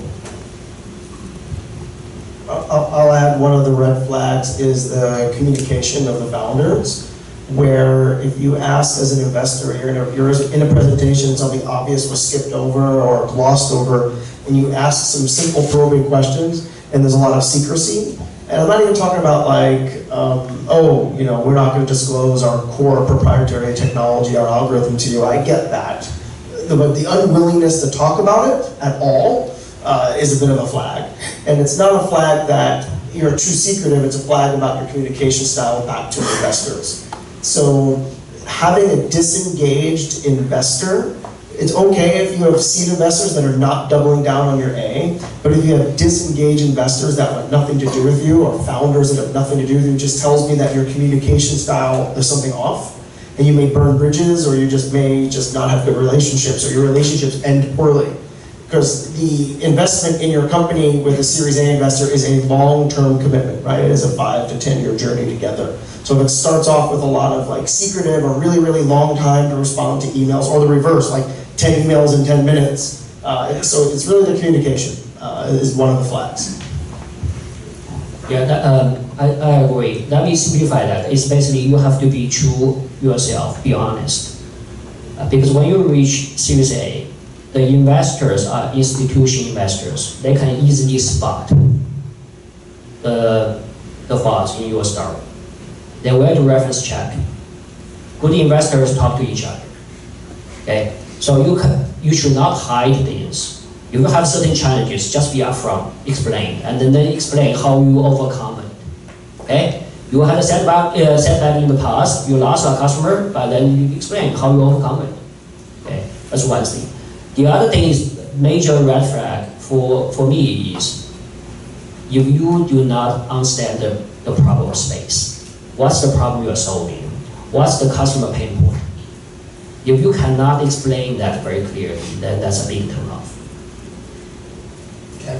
I'll add one of the red flags is the communication of the founders, where if you ask as an investor, you're in a presentation, something obvious was skipped over or glossed over, and you ask some simple probing questions, and there's a lot of secrecy. And I'm not even talking about like, we're not going to disclose our core proprietary technology, our algorithm to you. I get that. But the unwillingness to talk about it at all is a bit of a flag. And it's not a flag that you're too secretive, it's a flag about your communication style back to investors. So having a disengaged investor, it's okay if you have seed investors that are not doubling down on your A, but if you have disengaged investors that want nothing to do with you, or founders that have nothing to do with you, it just tells me that your communication style, there's something off, and you may burn bridges, or you may not have good relationships, or your relationships end poorly. Because the investment in your company with a Series A investor is a long-term commitment, right? It is a 5 to 10 year journey together. So if it starts off with a lot of like secretive or really, really long time to respond to emails, or the reverse, like 10 emails in 10 minutes. So it's really the communication is one of the flags. Yeah, I agree. Let me simplify that. It's basically you have to be true yourself, be honest. Because when you reach Series A, the investors are institutional investors. They can easily spot the flaws in your story. They will do reference check. Good investors talk to each other. Okay, so you should not hide things. You will have certain challenges. Just be upfront, explain, and then explain how you overcome it. Okay, you had a setback in the past. You lost a customer, but then you explain how you overcome it. Okay, that's one thing. The other thing is major red flag for me is if you do not understand the problem space. What's the problem you're solving? What's the customer pain point? If you cannot explain that very clearly, then that's a big turnoff. Okay.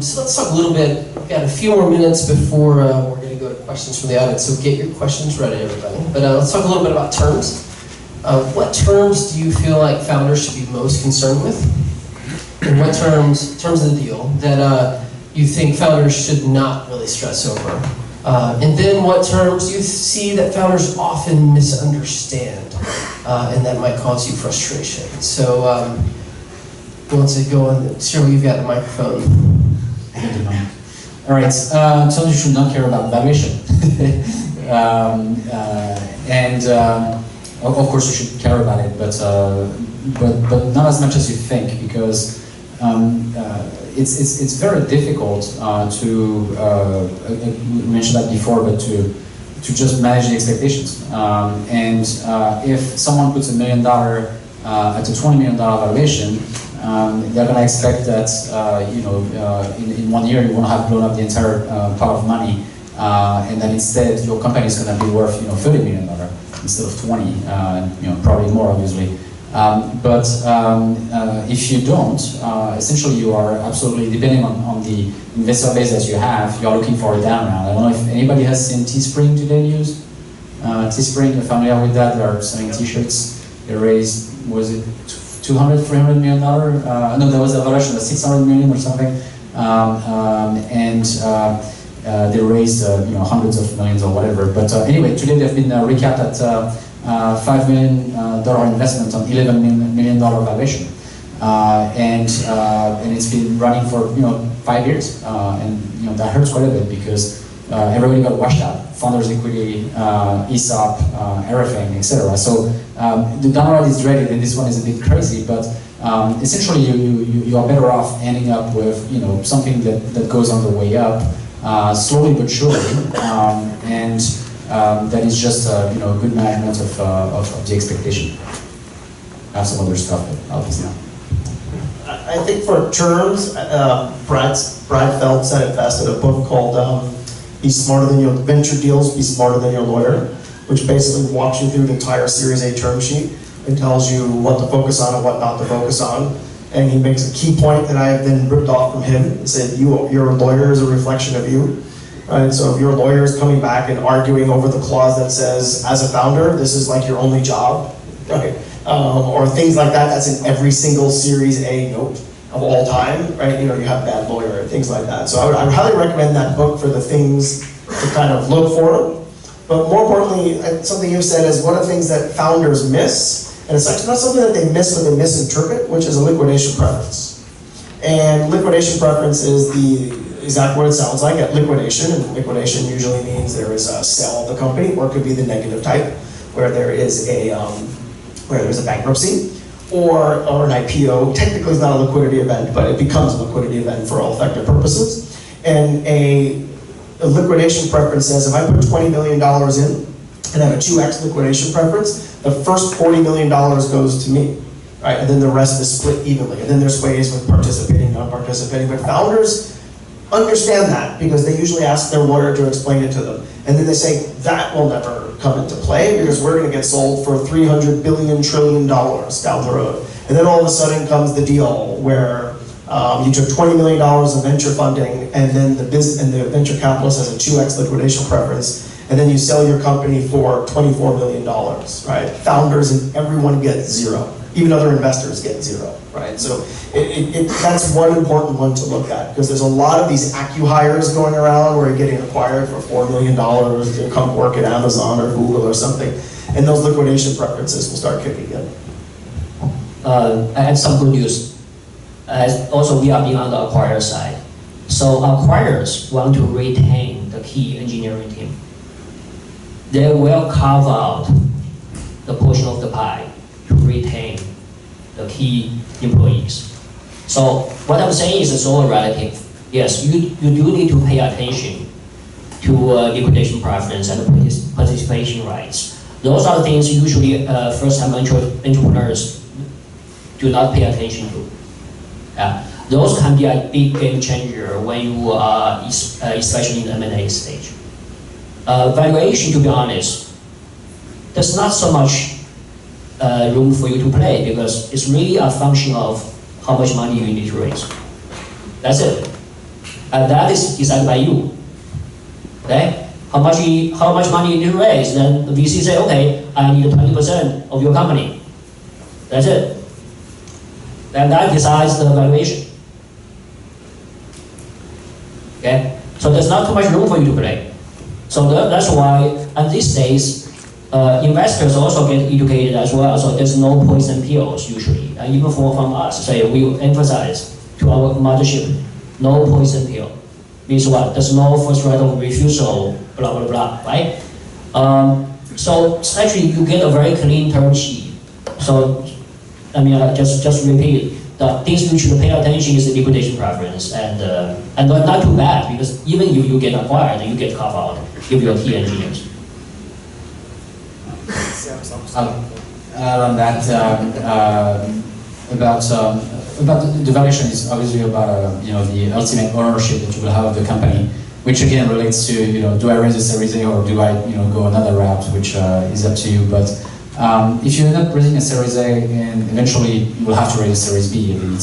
So let's talk a little bit. We've got a few more minutes before we're going to go to questions from the audience, so get your questions ready, everybody. But let's talk a little bit about terms. What terms do you feel like founders should be most concerned with? And what terms of the deal, that you think founders should not really stress over? And then what terms do you see that founders often misunderstand, and that might cause you frustration? So, who wants to go on? Cyril, you've got the microphone. All right, terms you should not care about valuation. Of course you should care about it, but not as much as you think, because it's very difficult to, we mentioned that before, but to just manage the expectations. If someone puts $1 million at a $20 million valuation, they're going to expect that in 1 year you won't have blown up the entire pot of money, and then instead your company is going to be worth $30 million instead of 20, probably more obviously. If you don't, essentially you are absolutely, depending on the investor base that you have, you are looking for a down round. I don't know if anybody has seen Teespring today news. Teespring, you're familiar with that? They are selling t-shirts. They raised, was it $200, $300 million? No, there was a valuation of $600 million or something. They raised hundreds of millions or whatever. But anyway, today they've been recapped at $5 million investment on $11 million valuation, and it's been running for 5 years, and that hurts quite a bit because everybody got washed out. Founders equity, ESOP, everything, etc. So the downround is dreaded, and this one is a bit crazy, but essentially you are better off ending up with something that goes on the way up, slowly but surely, and that is just good management of the expectation. I have some other stuff, but obviously. I think for terms, Brad Feld said it best in a book called "Be Smarter Than Your Venture Deals, Be Smarter Than Your Lawyer," which basically walks you through the entire Series A term sheet and tells you what to focus on and what not to focus on. And he makes a key point that I have then ripped off from him. He said, your lawyer is a reflection of you. Right? So if your lawyer is coming back and arguing over the clause that says, as a founder, this is like your only job, okay, or things like that, that's in every single Series A note of all time, right? You have bad lawyer and things like that. So I would highly recommend that book for the things to kind of look for. But more importantly, something you said is one of the things that founders miss, and it's actually not something that they miss, but they misinterpret, which is a liquidation preference. And liquidation preference is exactly what it sounds like at liquidation, and liquidation usually means there is a sale of the company, or it could be the negative type, where there is a bankruptcy, or an IPO. Technically it's not a liquidity event, but it becomes a liquidity event for all effective purposes. And a liquidation preference says, if I put $20 million in and have a 2x liquidation preference, the first $40 million goes to me, right? And then the rest is split evenly. And then there's ways with participating, non-participating, but founders understand that because they usually ask their lawyer to explain it to them. And then they say, that will never come into play because we're going to get sold for $300 billion trillion down the road. And then all of a sudden comes the deal where you took $20 million of venture funding, and then the venture capitalist has a 2x liquidation preference, and then you sell your company for $24 million, right? Founders and everyone get zero. Even other investors get zero, right? So that's one important one to look at, because there's a lot of these acqui-hires going around where you're getting acquired for $4 million to come work at Amazon or Google or something, and those liquidation preferences will start kicking in. I have some good news. Also, we are being on the acquirer side. So acquirers want to retain the key engineering team. They will carve out the portion of the pie to retain the key employees. So what I'm saying is it's all relative. Yes, you do need to pay attention to liquidation preference and participation rights. Those are things usually first-time entrepreneurs do not pay attention to. Those can be a big game changer when you are, especially in the M&A stage. Valuation, to be honest, there's not so much room for you to play because it's really a function of how much money you need to raise. That's it. And that is decided by you. Okay? how much money you need to raise. Then the VC say, okay, I need 20% of your company. That's it. And that decides the valuation. Okay? So there's not too much room for you to play. So that's why, at these days, investors also get educated as well. So there's no poison pills usually. And even from us, say we emphasize to our mothership, no poison pill. Means what? There's no first right of refusal, blah, blah, blah, right? So actually you get a very clean term sheet. So, I mean, just repeat, the things you should pay attention is the liquidation preference, and not too bad, because even if you get acquired, you get carved out if you're key engineers. On that, about the valuation is obviously about the ultimate ownership that you will have of the company, which again relates to do I raise a Series A or do I go another route, which is up to you. But if you end up raising a Series A, and eventually you will have to raise a Series B. I mean,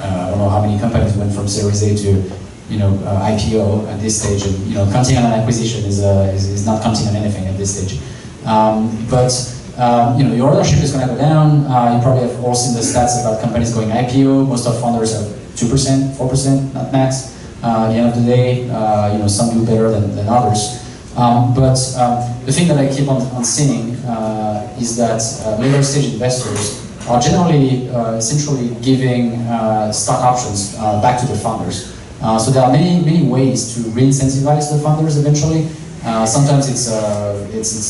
I don't know how many companies went from Series A to IPO at this stage, and counting on an acquisition is not counting on anything at this stage. Your ownership is going to go down. You probably have all seen the stats about companies going IPO. Most of founders have 2%, 4%, not max. At the end of the day, some do better than others. The thing that I keep on seeing is that later stage investors are generally essentially giving stock options back to the founders. So there are many ways to re-incentivize the founders eventually. Sometimes it's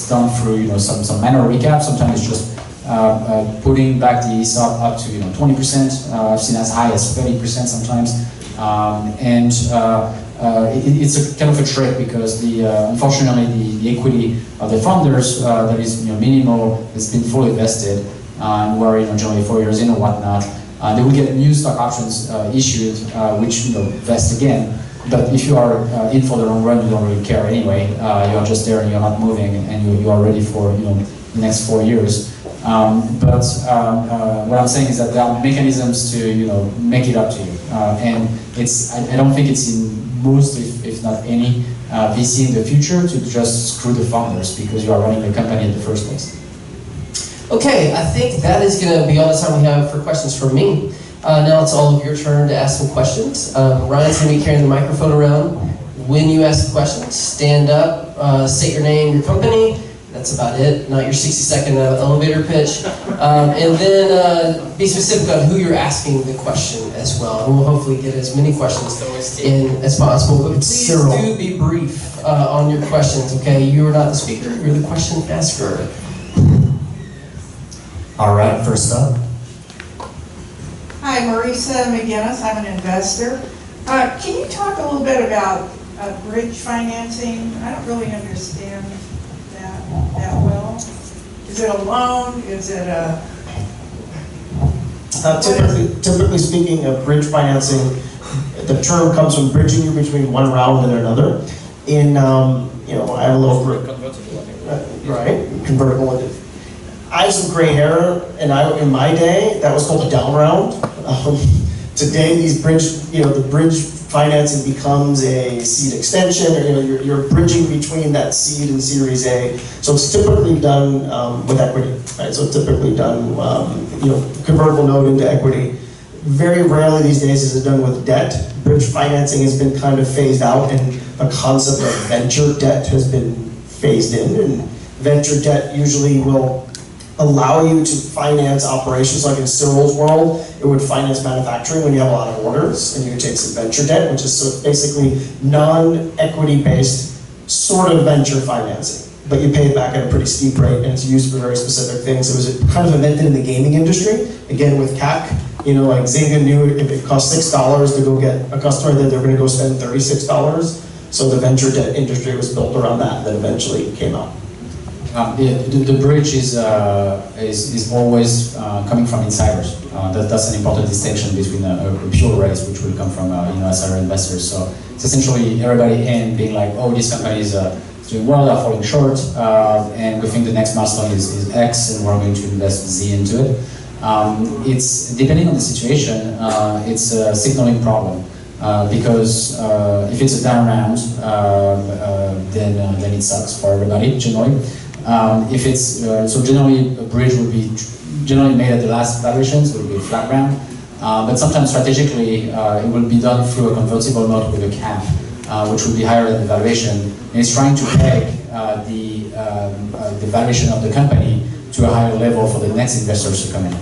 done through some minor recap. Sometimes it's just putting back the ESOP up to 20%. I've seen as high as 30% sometimes, it's a kind of a trick because unfortunately the equity of the founders that is minimal has been fully vested, and we're generally 4 years in or whatnot. They will get new stock options issued, which vest again. But if you are in for the long run, you don't really care anyway. You are just there and you're not moving, and you are ready for the next 4 years. What I'm saying is that there are mechanisms to make it up to you, and I don't think it's in most, if not any, VC in the future to just screw the founders because you are running the company in the first place. Okay, I think that is going to be all the time we have for questions from me. Now it's all of your turn to ask some questions. Ryan's going to be carrying the microphone around. When you ask questions, stand up, state your name, your company. That's about it, not your 60-second elevator pitch. And then be specific on who you're asking the question as well. And we'll hopefully get as many questions in as possible. But please do be brief on your questions, okay? You are not the speaker, you're the question asker. All right, first up. Hi, Marisa McGinnis. I'm an investor. Can you talk a little bit about bridge financing? I don't really understand that well. Is it a loan? Is it a... Typically speaking, bridge financing, the term comes from bridging you between one round and another. I have a little convertible. I have some gray hair, and in my day, that was called a down round. Today, the bridge financing becomes a seed extension, or you're bridging between that seed and Series A. So it's typically done with equity, right? So it's typically done, convertible note into equity. Very rarely these days is it done with debt. Bridge financing has been kind of phased out, and the concept of venture debt has been phased in. And venture debt usually will allow you to finance operations. Like in Cyril's world, it would finance manufacturing when you have a lot of orders, and you could take some venture debt, which is basically non-equity based sort of venture financing. But you pay it back at a pretty steep rate, and it's used for very specific things. It was kind of invented in the gaming industry, again with CAC. Like Zynga knew if it cost $6 to go get a customer, then they're going to go spend $36. So the venture debt industry was built around that, and then eventually came out. The bridge is always coming from insiders. That's an important distinction between a pure raise, which will come from insider investors. So it's essentially everybody in being like, oh, this company is doing well, they're falling short, and we think the next milestone is X, and we're going to invest Z into it. It's depending on the situation, it's a signaling problem. because if it's a down round, then it sucks for everybody generally. If it's so generally a bridge would be generally made at the last valuation, so it would be a flat round. But sometimes strategically it will be done through a convertible note with a cap, which will be higher than the valuation. And it's trying to peg the valuation of the company to a higher level for the next investors to come in.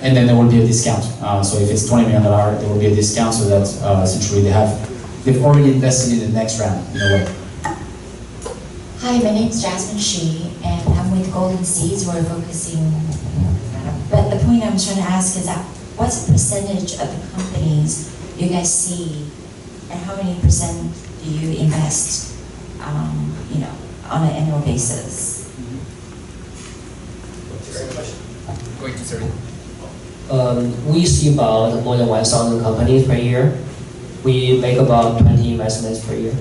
And then there will be a discount. So if it's $20 million, there will be a discount so that essentially they've already invested in the next round in a way. Hi, my name is Jasmine Shi, and I'm with Golden Seeds. We're focusing, but the point I'm trying to ask is that what's the percentage of the companies you guys see, and how many percent do you invest, on an annual basis? Going to Cyril. We see about more than 1,000 companies per year. We make about 20 investments per year.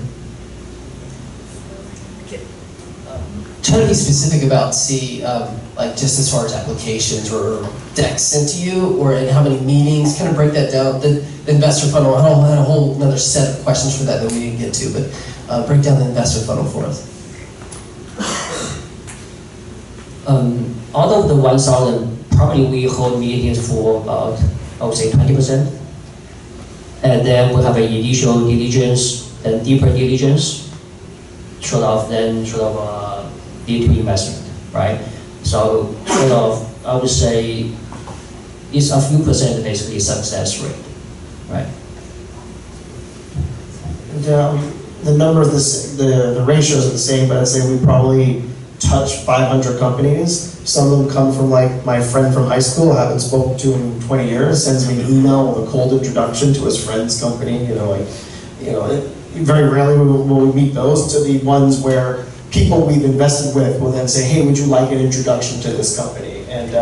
Trying to be specific about like just as far as applications or decks sent to you, or in how many meetings, kind of break that down. The investor funnel, I had a whole another set of questions for that we didn't get to, but break down the investor funnel for us. Out of the 1,000, probably we hold meetings for about, I would say 20%. And then we have an initial diligence, then deeper diligence, then lead to investment, right? So I would say it's a few percent basically success rate, right? And, the number of the ratios are the same, but I'd say we probably touch 500 companies. Some of them come from like my friend from high school, I haven't spoken to in 20 years, sends me an email with a cold introduction to his friend's company. Very rarely will we meet those. To the ones where people we've invested with will then say, hey, would you like an introduction to this company? And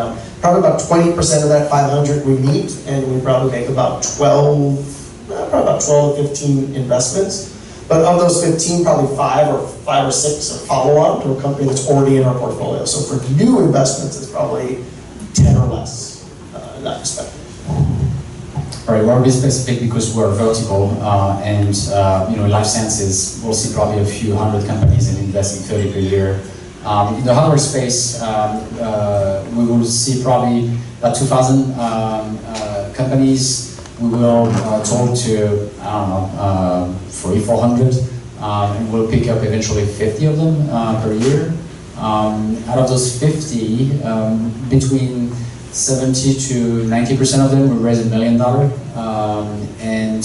probably about 20% of that 500 we meet, and we probably make about 12 to 15 investments. But of those 15, probably 5 or 6 are follow-on to a company that's already in our portfolio. So for new investments, it's probably 10 or less in that respect. All right, we're a bit specific because we're vertical, and in life sciences, we'll see probably a few hundred companies and investing 30 per year. In the hardware space, we will see probably about 2,000 companies. We will talk to, 300-400, and we'll pick up eventually 50 of them per year. Out of those 50, between 70 to 90% of them will raise $1 million, and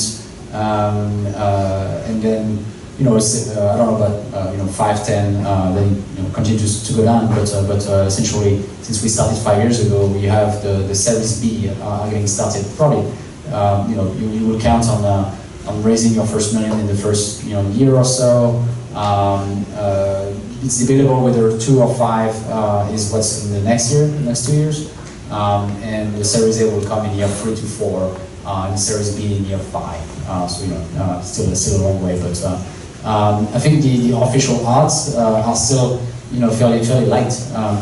then I don't know about 5, 10, then continues to go down. But essentially, since we started 5 years ago, we have the Series B getting started. Probably you will count on raising your first $1 million in the first year or so. It's debatable whether 2 or 5 is what's in the next 2 years. And the Series A will come in year 3 to 4, and the Series B in year 5. Still a long way, but I think the official odds are still fairly light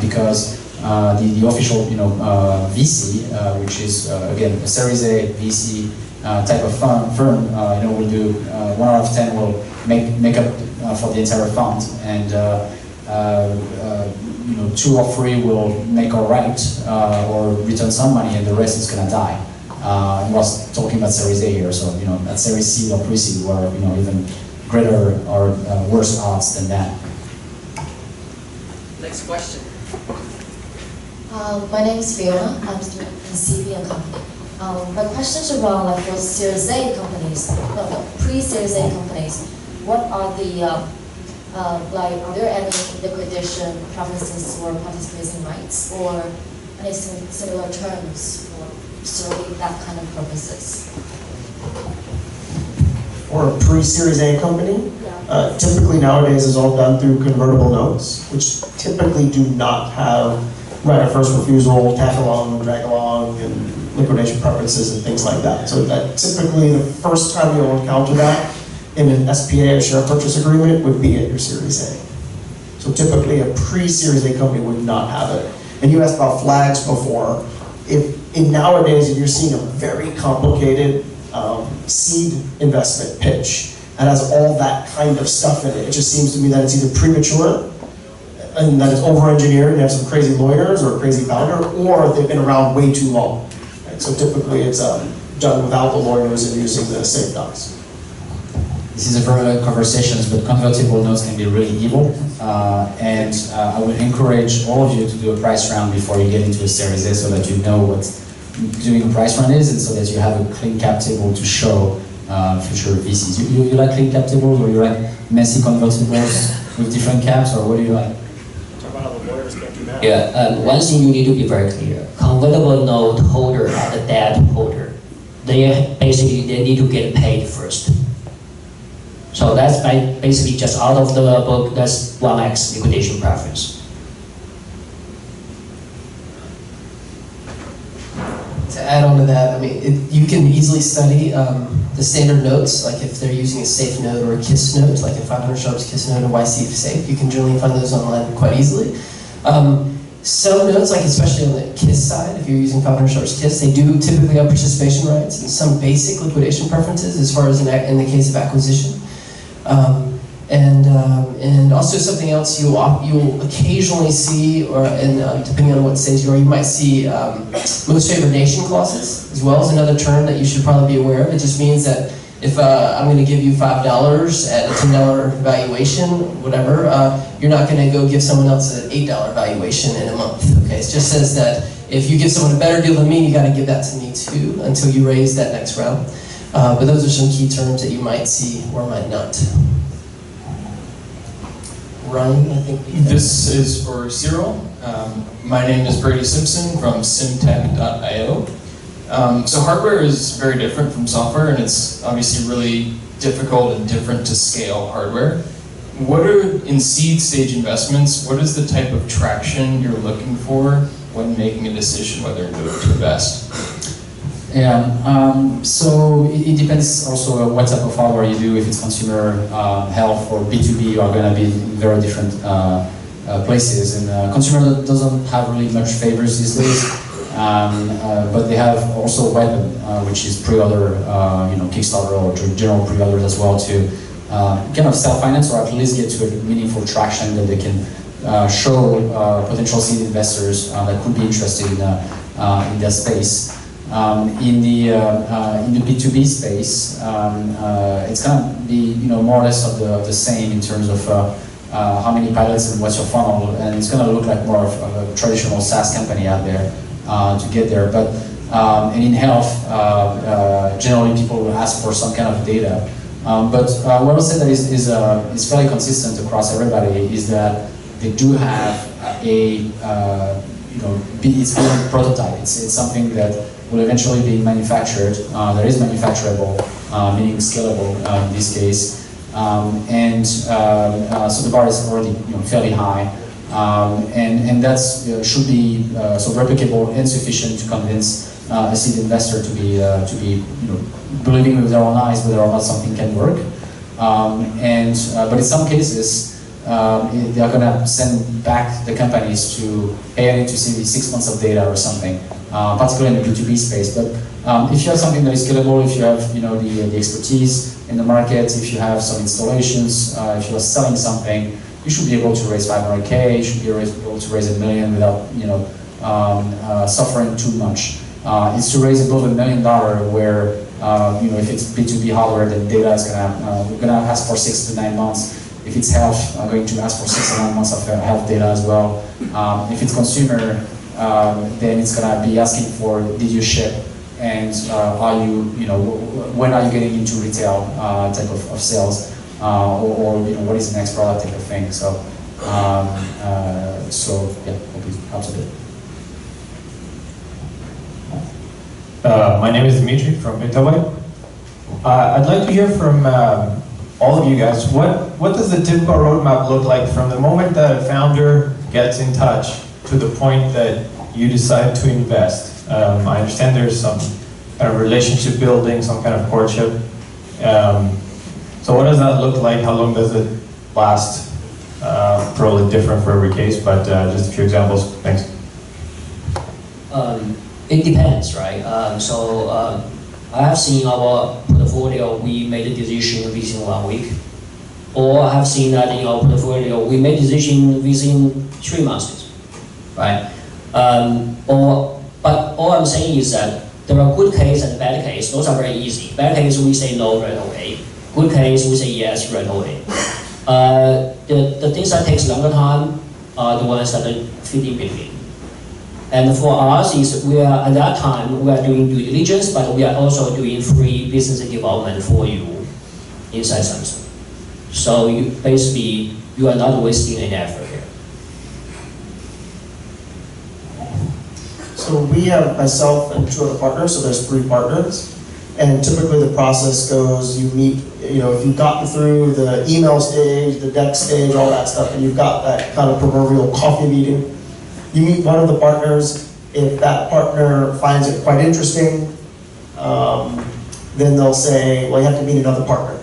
because the official VC, which is again a Series A VC type of firm, will do 1 out of 10 will make up for the entire fund, and 2 or 3 will make all right or return some money, and the rest is going to die. And we're talking about Series A here, so at Series C or pre-C, we're even greater or worse odds than that. Next question. My name is Fiona. I'm in CV and company. My questions around for Series A companies, pre-Series A companies. What are the are there any liquidation preferences or participation rights, or any similar terms for serving that kind of purposes? Or a pre-Series A company? Typically nowadays is all done through convertible notes, which typically do not have right of first refusal, tag along, drag along, and liquidation preferences and things like that. So that typically the first time you'll encounter that in an SPA, a share purchase agreement, would be at your Series A. So typically a pre-Series A company would not have it. And you asked about flags before. If nowadays, if you're seeing a very complicated seed investment pitch. It has all that kind of stuff in it. It just seems to me that it's either premature and that it's over-engineered and you have some crazy lawyers or a crazy founder, or they've been around way too long. Right? So typically it's done without the lawyers and using the safe docs. This is a very long conversation, but convertible notes can be really evil. And I would encourage all of you to do a price round before you get into a Series A so that you know what doing a price round is and so that you have a clean cap table to show future VCs. You like clean cap tables, or you like messy convertibles with different caps, or what do you like? Talk about how the lawyers can't do that. Yeah, one thing you need to be very clear. Convertible note holder are the debt holder. They need to get paid first. So that's basically just out of the book, that's 1x liquidation preference. To add on to that, I mean, you can easily study the standard notes, like if they're using a safe note or a KISS note, like a 500 Sharps KISS note or YC safe, you can generally find those online quite easily. Some notes, like especially on the KISS side, if you're using 500 Sharps KISS, they do typically have participation rights and some basic liquidation preferences as far as in the case of acquisition. And also something else you'll occasionally see, or depending on what stage you are, you might see most favored nation clauses as well as another term that you should probably be aware of. It just means that if I'm going to give you $5 at a $10 valuation, whatever, you're not going to go give someone else an $8 valuation in a month. Okay, it just says that if you give someone a better deal than me, you got to give that to me too until you raise that next round. But those are some key terms that you might see or might not. Ryan, I think. This is for Cyril. My name is Brady Simpson from simtech.io. So hardware is very different from software, and it's obviously really difficult and different to scale hardware. What are, in seed stage investments, what is the type of traction you're looking for when making a decision whether to invest? Yeah, so it depends also what type of hardware you do. If it's consumer health or B2B, you are going to be in very different places. And consumer doesn't have really much favors these days, but they have also Weapon, which is pre-order, Kickstarter or general pre-orders as well, to kind of self-finance or at least get to a meaningful traction that they can show potential seed investors that could be interested in that space. In the B2B space, it's going to be more or less of the same in terms of how many pilots and what's your funnel, and it's going to look like more of a traditional SaaS company out there to get there. But and in health, generally people will ask for some kind of data. But what I'll say that is fairly consistent across everybody is that they do have it's a prototype. It's something that will eventually be manufactured, that is manufacturable, meaning scalable in this case. So the bar is already fairly high. And that's should be so replicable and sufficient to convince a seed investor to be believing with their own eyes whether or not something can work. But in some cases, they are going to send back the companies to, hey, I need to see 6 months of data or something, particularly in the B2B space. But if you have something that is scalable, if you have the expertise in the market, if you have some installations, if you are selling something, you should be able to raise 500K, you should be able to raise $1 million without suffering too much. It's to raise above $1 million where if it's B2B hardware, then data is gonna ask for 6 to 9 months. If it's health, I'm going to ask for 6 to 9 months of health data as well. If it's consumer, then it's gonna be asking for did you ship, and are you when are you getting into retail type of sales, or what is the next product type of thing. So yeah, hope it helps a bit. My name is Dimitri from Bitaway. I'd like to hear from all of you guys, what does the typical roadmap look like from the moment that a founder gets in touch to the point that you decide to invest? I understand there's some kind of relationship building, some kind of courtship. So what does that look like? How long does it last? Probably different for every case, but just a few examples. Thanks. It depends, right? I have seen our portfolio, we made a decision within 1 week. Or I have seen that in our portfolio, we made a decision within 3 months, right? But all I'm saying is that there are good case and bad case. Those are very easy. Bad case, we say no right away. Good case, we say yes right away. The things that takes longer time are the ones that fit in between. And for us, is we are at that time we are doing due diligence, but we are also doing free business development for you inside Samsung. So you basically you are not wasting any effort here. So we have myself and 2 other partners, so there's 3 partners. And typically the process goes, you meet, if you've gotten through the email stage, the deck stage, all that stuff, and you've got that kind of proverbial coffee meeting, you meet one of the partners. If that partner finds it quite interesting, then they'll say, well, you have to meet another partner.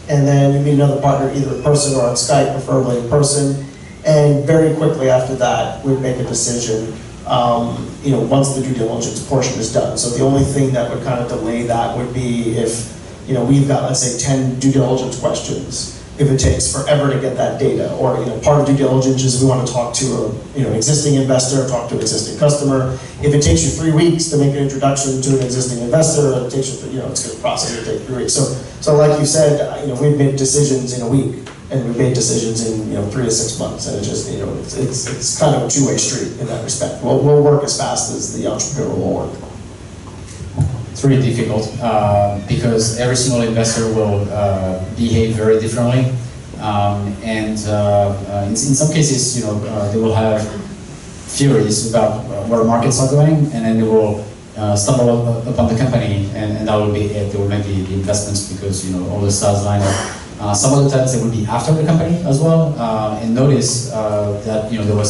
And then you meet another partner either in person or on Skype, preferably in person. And very quickly after that, we'd make a decision, once the due diligence portion is done. So the only thing that would kind of delay that would be if, we've got, let's say, 10 due diligence questions. If it takes forever to get that data, or part of due diligence is we want to talk to an existing investor, talk to an existing customer. If it takes you 3 weeks to make an introduction to an existing investor, it takes you, it's going to process it take 3 weeks. So like you said, we've made decisions in a week, and we've made decisions in 3 to 6 months, and it just it's kind of a 2-way street in that respect. We'll work as fast as the entrepreneur will work. It's really difficult because every single investor will behave very differently, and in some cases, they will have theories about where markets are going, and then they will stumble upon the company, and that will be it. They will make the investments because all the stars line up. Some of the times they will be after the company as well, and notice that there was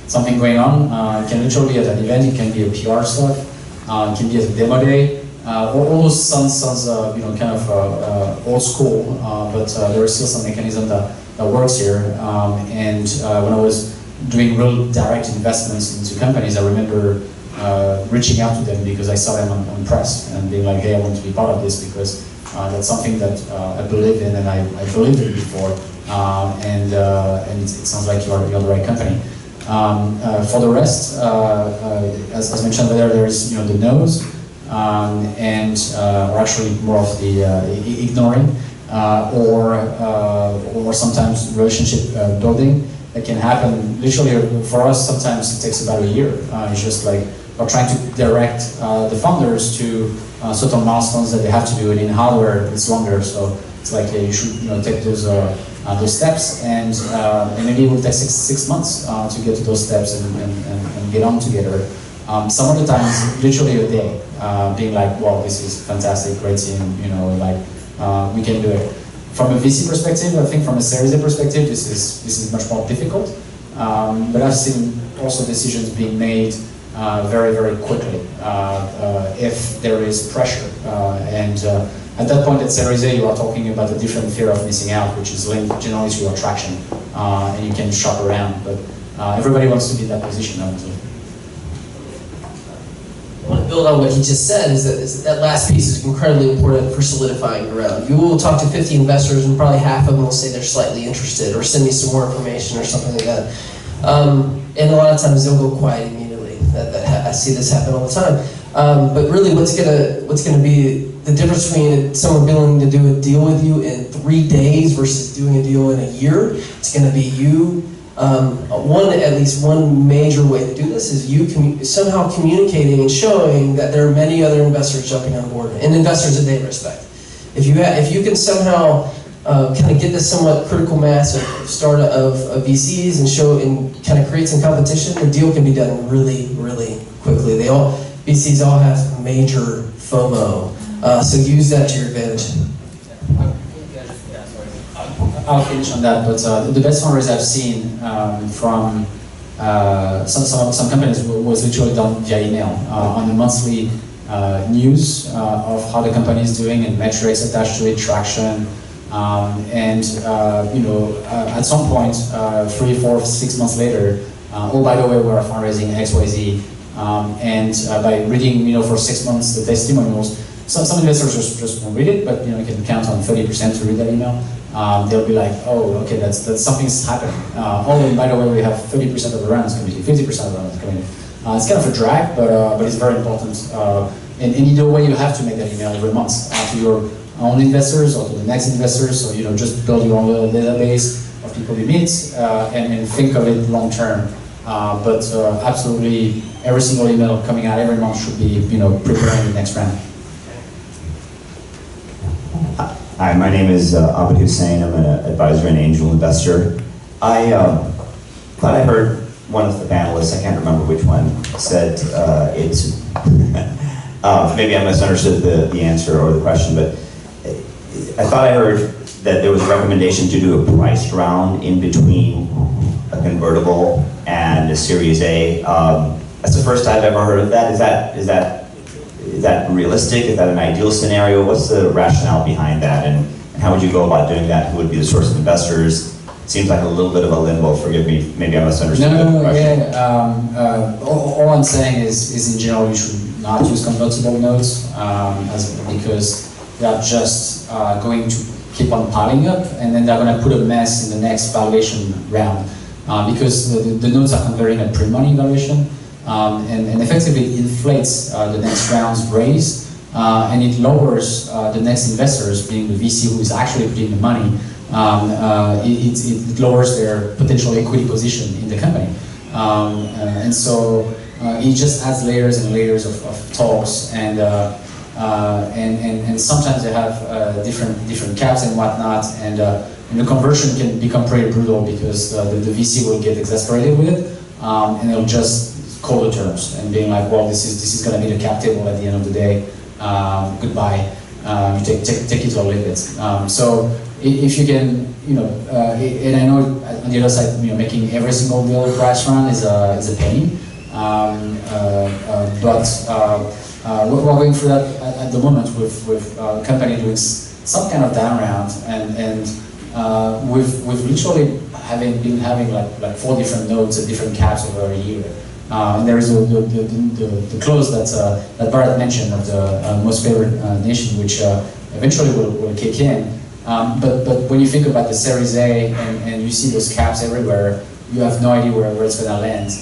something going on. It can literally be at an event. It can be a PR stuff. It can be at a demo day. All those sounds kind of old school, but there is still some mechanism that works here. And when I was doing real direct investments into companies, I remember reaching out to them because I saw them on press and being like, hey, I want to be part of this because that's something that I believe in and I believed in before. And it sounds like you're the right company. For the rest, as mentioned earlier, there's the no's. Or actually more of the ignoring, or sometimes relationship building that can happen. Literally, for us, sometimes it takes about a year. It's just like we're trying to direct the founders to certain milestones that they have to do, and in hardware it's longer. So it's like you should take those steps, and maybe it will take six months to get to those steps and get on together. Some of the times, literally a day, being like, wow, this is fantastic, great team, we can do it. From a VC perspective, I think from a Series A perspective, this is much more difficult. But I've seen also decisions being made very, very quickly if there is pressure. At that point at Series A, you are talking about a different fear of missing out, which is linked generally to your traction, and you can shop around. But everybody wants to be in that position, obviously. I want to build on what he just said, is that last piece is incredibly important for solidifying your round. You will talk to 50 investors and probably half of them will say they're slightly interested or send me some more information or something like that. And a lot of times they'll go quiet immediately. I see this happen all the time. But really what's gonna be the difference between someone willing to do a deal with you in 3 days versus doing a deal in a year, it's gonna be you. At least one major way to do this is you somehow communicating and showing that there are many other investors jumping on board, and investors that they respect. If you can somehow kind of get this somewhat critical mass of VCs and show and kind of create some competition, the deal can be done really, really quickly. VCs all have major FOMO, so use that to your advantage. I'll finish on that, but the best fundraisers I've seen from some companies was literally done via email on the monthly news of how the company is doing and metrics attached to it, traction, at some point, 3, 4, 6 months later, oh, by the way, we're fundraising XYZ, and by reading for 6 months the testimonials, some investors just won't read it, but you can count on 30% to read that email. They'll be like, oh, okay, that's something's happening. Oh, and by the way, we have 30% of the rounds coming in, 50% of the rounds coming in. It's kind of a drag, but it's very important. And either way, you have to make that email every month to your own investors or to the next investors. So just build your own little database of people you meet and think of it long term. But absolutely, every single email coming out every month should be preparing the next round. Hi, my name is Abid Hussain. I'm an advisor and angel investor. I thought I heard one of the panelists, I can't remember which one, said it's, maybe I misunderstood the answer or the question, but I thought I heard that there was a recommendation to do a priced round in between a convertible and a Series A. That's the first time I've ever heard of that. Is that realistic? Is that an ideal scenario? What's the rationale behind that, and how would you go about doing that? Who would be the source of investors? Seems like a little bit of a limbo. Forgive me, maybe I misunderstood the question. Yeah. All I'm saying is in general, you should not use convertible notes because they are just going to keep on piling up, and then they're going to put a mess in the next valuation round because the notes are converting at pre-money valuation. And effectively inflates the next round's raise, and it lowers the next investors, being the VC who is actually putting the money. It lowers their potential equity position in the company, and so it just adds layers and layers of talks, and sometimes they have different caps and whatnot, and the conversion can become pretty brutal because the VC will get exasperated with it, and they'll just call the terms and being like, well, this is going to be the cap table at the end of the day. Goodbye. You take it or leave it. So if you can, and I know on the other side, making every single deal price round is a pain. But we're going through that at the moment with a company doing some kind of down round, and we've literally been having like 4 different nodes at different caps over a year. And there is the clause that Barrett mentioned of the most favored nation, which eventually will kick in. But when you think about the Series A and you see those caps everywhere, you have no idea where it's going to land,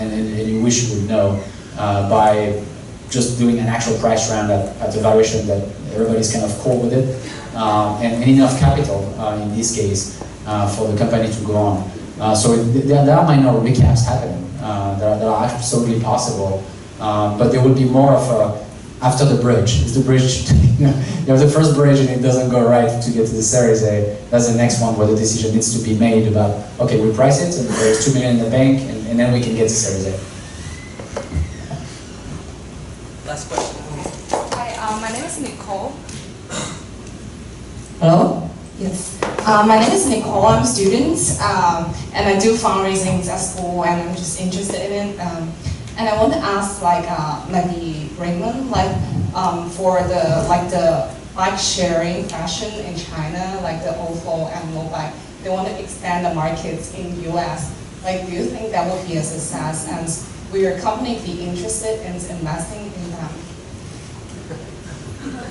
and you wish you would know by just doing an actual price round at a valuation that everybody's kind of cool with it, and enough capital in this case for the company to go on. So there are minor recaps happening. That are absolutely possible, but there will be more of a after the bridge. If the bridge, you have the first bridge and it doesn't go right to get to the Series A, that's the next one where the decision needs to be made about, okay, we price it and there's $2 million in the bank, and then we can get to Series A. Last question. Hi, my name is Nicole. Hello? Yes. My name is Nicole. I'm a student, and I do fundraising at school, and I'm just interested in it. And I want to ask, maybe Raymond, for the bike sharing fashion in China, like the OFO and Mobike, they want to expand the markets in US. Do you think that would be a success, and will your company be interested in investing in them?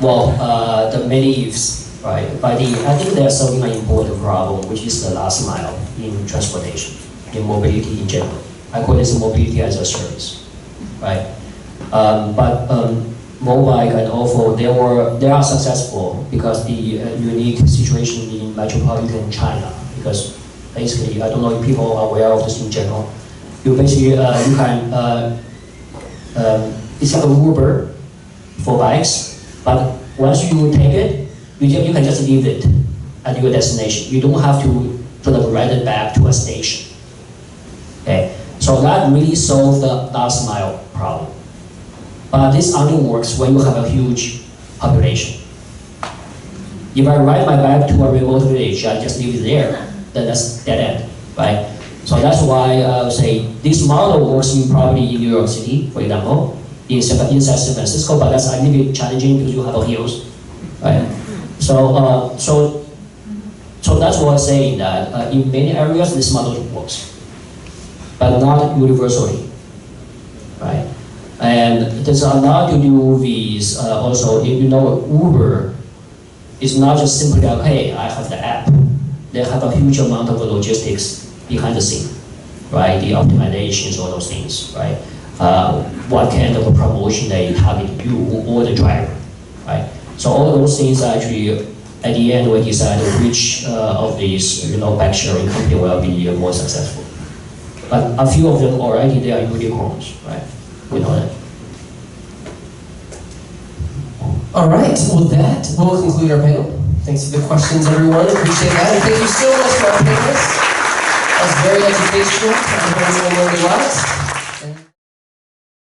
Well, the many ifs. Right, I think there's solving an important problem, which is the last mile in transportation, in mobility in general. I call this mobility as a service, right? But Mobike and OFO, they are successful because the unique situation in metropolitan China. Because basically, I don't know if people are aware of this in general. You basically you can it's like an Uber for bikes, but once you take it, you can just leave it at your destination. You don't have to sort of ride it back to a station. Okay, so that really solves the last mile problem. But this only works when you have a huge population. If I ride my bike to a remote village, I just leave it there, then that's dead end, right? So that's why I would say this model works probably in New York City, for example, inside San Francisco, but that's a little bit challenging because you have hills, right? So that's what I'm saying, that in many areas this model works, but not universally, right? And there's a lot to do with also, if you know Uber, it's not just simply, okay, I have the app. They have a huge amount of logistics behind the scene, right? The optimizations, all those things, right? What kind of a promotion they target you or the driver, right? So all those things actually, at the end, we decide which of these, bike sharing company will be more successful. But a few of them already, they are unicorns, right? You know that. All right, well that will conclude our panel. Thanks for the questions, everyone. Appreciate that. And thank you so much for our panelists. That was very educational. I hope everyone learned a lot.